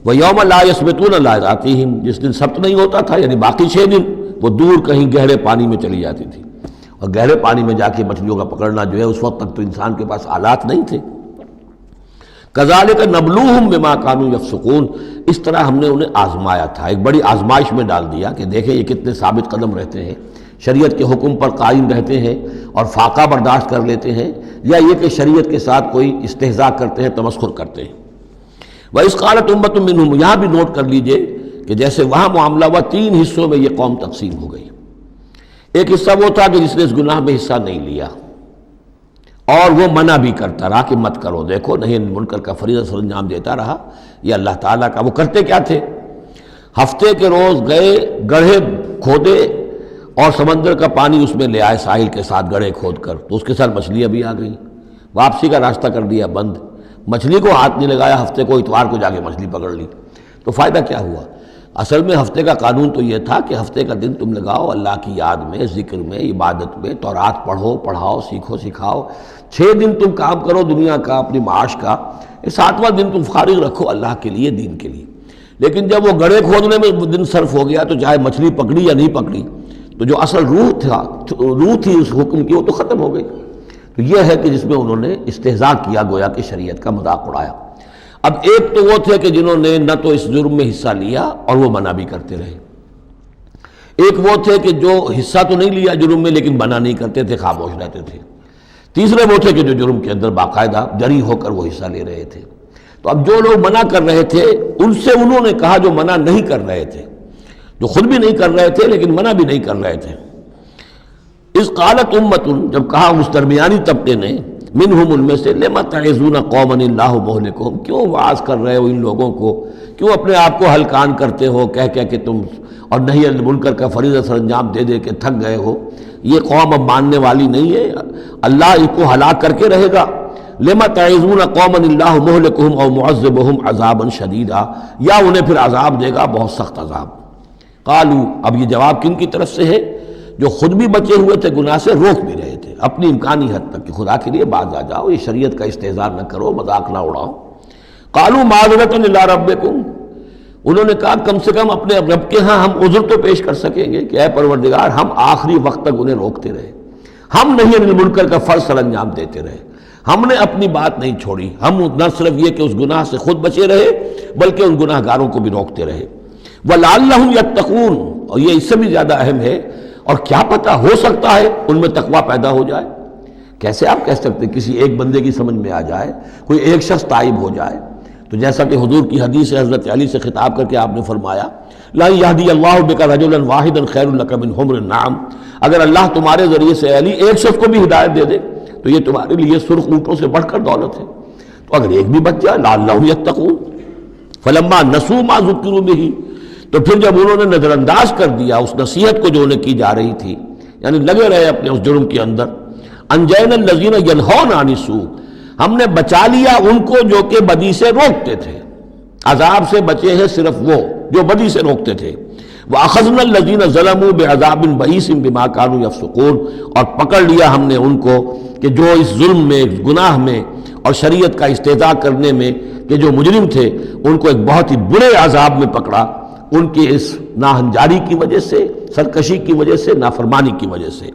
B: وَيَوْمَ لَا يَسْبِتُونَ لَا يَأْتِيهِمْ، جس دن سبت نہیں ہوتا تھا یعنی باقی 6 دن وہ دور کہیں گہرے پانی میں چلی جاتی تھی، اور گہرے پانی میں جا کے مچھلیوں کا پکڑنا جو ہے اس وقت تک تو انسان کے پاس آلات نہیں تھے۔ كَذَلِكَ نَبْلُوهُمْ بِمَا كَانُوا يَفْسُقُونَ، اس طرح ہم نے انہیں آزمایا تھا، ایک بڑی آزمائش میں ڈال دیا کہ دیکھیں یہ کتنے ثابت قدم رہتے ہیں، شریعت کے حکم پر قائم رہتے ہیں اور فاقہ برداشت کر لیتے ہیں، یا یہ کہ شریعت کے ساتھ کوئی استہزاء کرتے ہیں، تمسخر کرتے ہیں۔ وَإِذْ قَالَتْ أُمَّةٌ مِّنْهُمْ، یہاں بھی نوٹ کر لیجئے کہ جیسے وہاں معاملہ ہوا 3 حصوں میں یہ قوم تقسیم ہو گئی۔ ایک حصہ وہ تھا کہ جس نے اس گناہ میں حصہ نہیں لیا اور وہ منع بھی کرتا رہا کہ مت کرو، دیکھو نہیں منکر کا فریضہ سر انجام دیتا رہا، یہ اللہ تعالیٰ کا۔ وہ کرتے کیا تھے؟ ہفتے کے روز گئے، گڑھے کھودے اور سمندر کا پانی اس میں لے آئے ساحل کے ساتھ گڑھے کھود کر، تو اس کے ساتھ مچھلیاں بھی آ گئیں، واپسی کا راستہ کر دیا بند، مچھلی کو ہاتھ نہیں لگایا، ہفتے کو اتوار کو جا کے مچھلی پکڑ لی، تو فائدہ کیا ہوا؟ اصل میں ہفتے کا قانون تو یہ تھا کہ ہفتے کا دن تم لگاؤ اللہ کی یاد میں، ذکر میں، عبادت میں، تورات پڑھو، پڑھاؤ، سیکھو، سکھاؤ۔ 6 دن تم کام کرو دنیا کا، اپنی معاش کا، 7واں دن تم فارغ رکھو اللہ کے لیے، دین کے لیے۔ لیکن جب وہ گڑھے کھودنے میں دن صرف ہو گیا تو چاہے مچھلی پکڑی یا نہیں پکڑی، تو جو اصل روح تھی اس حکم کی وہ تو ختم ہو گئی۔ تو یہ ہے کہ جس میں انہوں نے استہزاء کیا، گویا کہ شریعت کا مذاق اڑایا۔ اب ایک تو وہ تھے کہ جنہوں نے نہ تو اس جرم میں حصہ لیا اور وہ منع بھی کرتے رہے، ایک وہ تھے کہ جو حصہ تو نہیں لیا جرم میں لیکن منع نہیں کرتے تھے، خاموش رہتے تھے، تیسرے وہ تھے کہ جو جرم کے اندر باقاعدہ جری ہو کر وہ حصہ لے رہے تھے۔ تو اب جو لوگ منع کر رہے تھے ان سے انہوں نے کہا جو منع نہیں کر رہے تھے، جو خود بھی نہیں کر رہے تھے لیکن منع بھی نہیں کر رہے تھے۔ اذ قالت امۃ، جب کہا اس درمیانی طبقے نے، منہم ان میں سے، لما تعظون قوما اللہ مہلکہم، کیوں وعظ کر رہے ہو ان لوگوں کو، کیوں اپنے آپ کو ہلکان کرتے ہو کہہ کہہ کہ تم، اور نہی عن المنکر کا فریضہ سر انجام دے دے کے تھک گئے ہو، یہ قوم اب ماننے والی نہیں ہے، اللہ اس کو ہلاک کر کے رہے گا۔ لما تعظون قوما اللہ مہلکہم او معذبہم عذابا شدیدا، یا انہیں پھر عذاب دے گا بہت سخت عذاب۔ قالوا، اب یہ جواب کن کی طرف سے ہے؟ جو خود بھی بچے ہوئے تھے گناہ سے، روک بھی رہے تھے اپنی امکانی حد تک کہ خدا کے لیے باز آ جاؤ، یہ شریعت کا استہزاء نہ کرو، مذاق نہ اڑاؤ۔ قالوا معذرۃ الی ربکم، انہوں نے کہا کم سے کم اپنے رب کے ہاں ہم عذر تو پیش کر سکیں گے کہ اے پروردگار ہم آخری وقت تک انہیں روکتے رہے، ہم نہیں عن المنکر کا فرض سر انجام دیتے رہے، ہم نے اپنی بات نہیں چھوڑی، ہم نہ صرف یہ کہ اس گناہ سے خود بچے رہے بلکہ ان گناہ گاروں کو بھی روکتے رہے۔ وَلَعَلَّهُمْ يَتَّقُونَ، اور یہ اس سے بھی زیادہ اہم ہے، اور کیا پتہ ہو سکتا ہے ان میں تقویٰ پیدا ہو جائے۔ کیسے آپ کہہ سکتے کسی ایک بندے کی سمجھ میں آ جائے، کوئی ایک شخص تائب ہو جائے؟ تو جیسا کہ حضور کی حدیث حضرت علی سے خطاب کر کے آپ نے فرمایا، لَن يَهْدِيَ اللَّهُ بِكَ رَجُلًا وَاحِدًا خَيْرٌ لَكَ مِنْ حُمْرِ النَّعَمِ، اگر اللہ تمہارے ذریعے سے علی ایک شخص کو بھی ہدایت دے دے تو یہ تمہارے لیے سرخ اونٹوں سے بڑھ کر دولت ہے۔ تو اگر ایک بھی بچ جائے، لَعَلَّهُمْ يَتَّقُونَ فَلَمَّا نَسُوا مَا ذُكِّرُوا بِهِ، تو پھر جب انہوں نے نظر انداز کر دیا اس نصیحت کو جو انہیں کی جا رہی تھی، یعنی لگے رہے اپنے اس جرم کے اندر، انجینا الذین ینہون عن السوء، ہم نے بچا لیا ان کو جو کہ بدی سے روکتے تھے، عذاب سے بچے ہیں صرف وہ جو بدی سے روکتے تھے۔ وَأَخَذْنَا الَّذِينَ ظَلَمُوا بِعَذَابٍ بَئِيسٍ بِمَا كَانُوا يَفْسُقُونَ، اور پکڑ لیا ہم نے ان کو کہ جو اس ظلم میں، گناہ میں اور شریعت کا استہزاء کرنے میں کہ جو مجرم تھے، ان کو ایک بہت ہی برے عذاب میں پکڑا، ان کی اس ناہنجاری کی وجہ سے، سرکشی کی وجہ سے، نافرمانی کی وجہ سے۔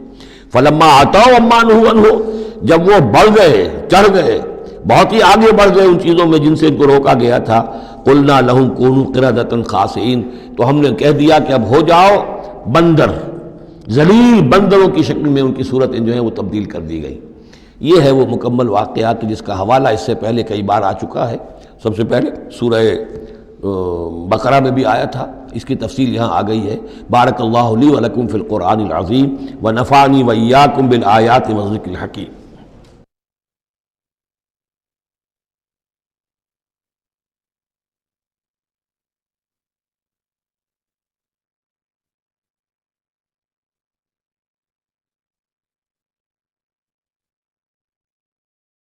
B: فَلَمَّا عَتَوْا عَمَّا نُهُوا عَنْهُ، جب وہ بڑھ گئے، چڑھ گئے، بہت ہی آگے بڑھ گئے ان چیزوں میں جن سے ان کو روکا گیا تھا، قُلْنَا لَهُمْ كُونُوا قِرَدَةً خَاسِئِينَ، تو ہم نے کہہ دیا کہ اب ہو جاؤ بندر، ذلیل بندروں کی شکل میں ان کی صورتیں جو ہیں وہ تبدیل کر دی گئی۔ یہ ہے وہ مکمل واقعات جس کا حوالہ اس سے پہلے کئی بار آ چکا ہے۔ سب سے پہلے سورہ بقرہ میں بھی آیا تھا، اس کی تفصیل یہاں آ گئی ہے۔ بارک اللہ لی و لکم فی القرآن العظیم و نفعنی و ایاکم بالآیات و الذکر الحکیم۔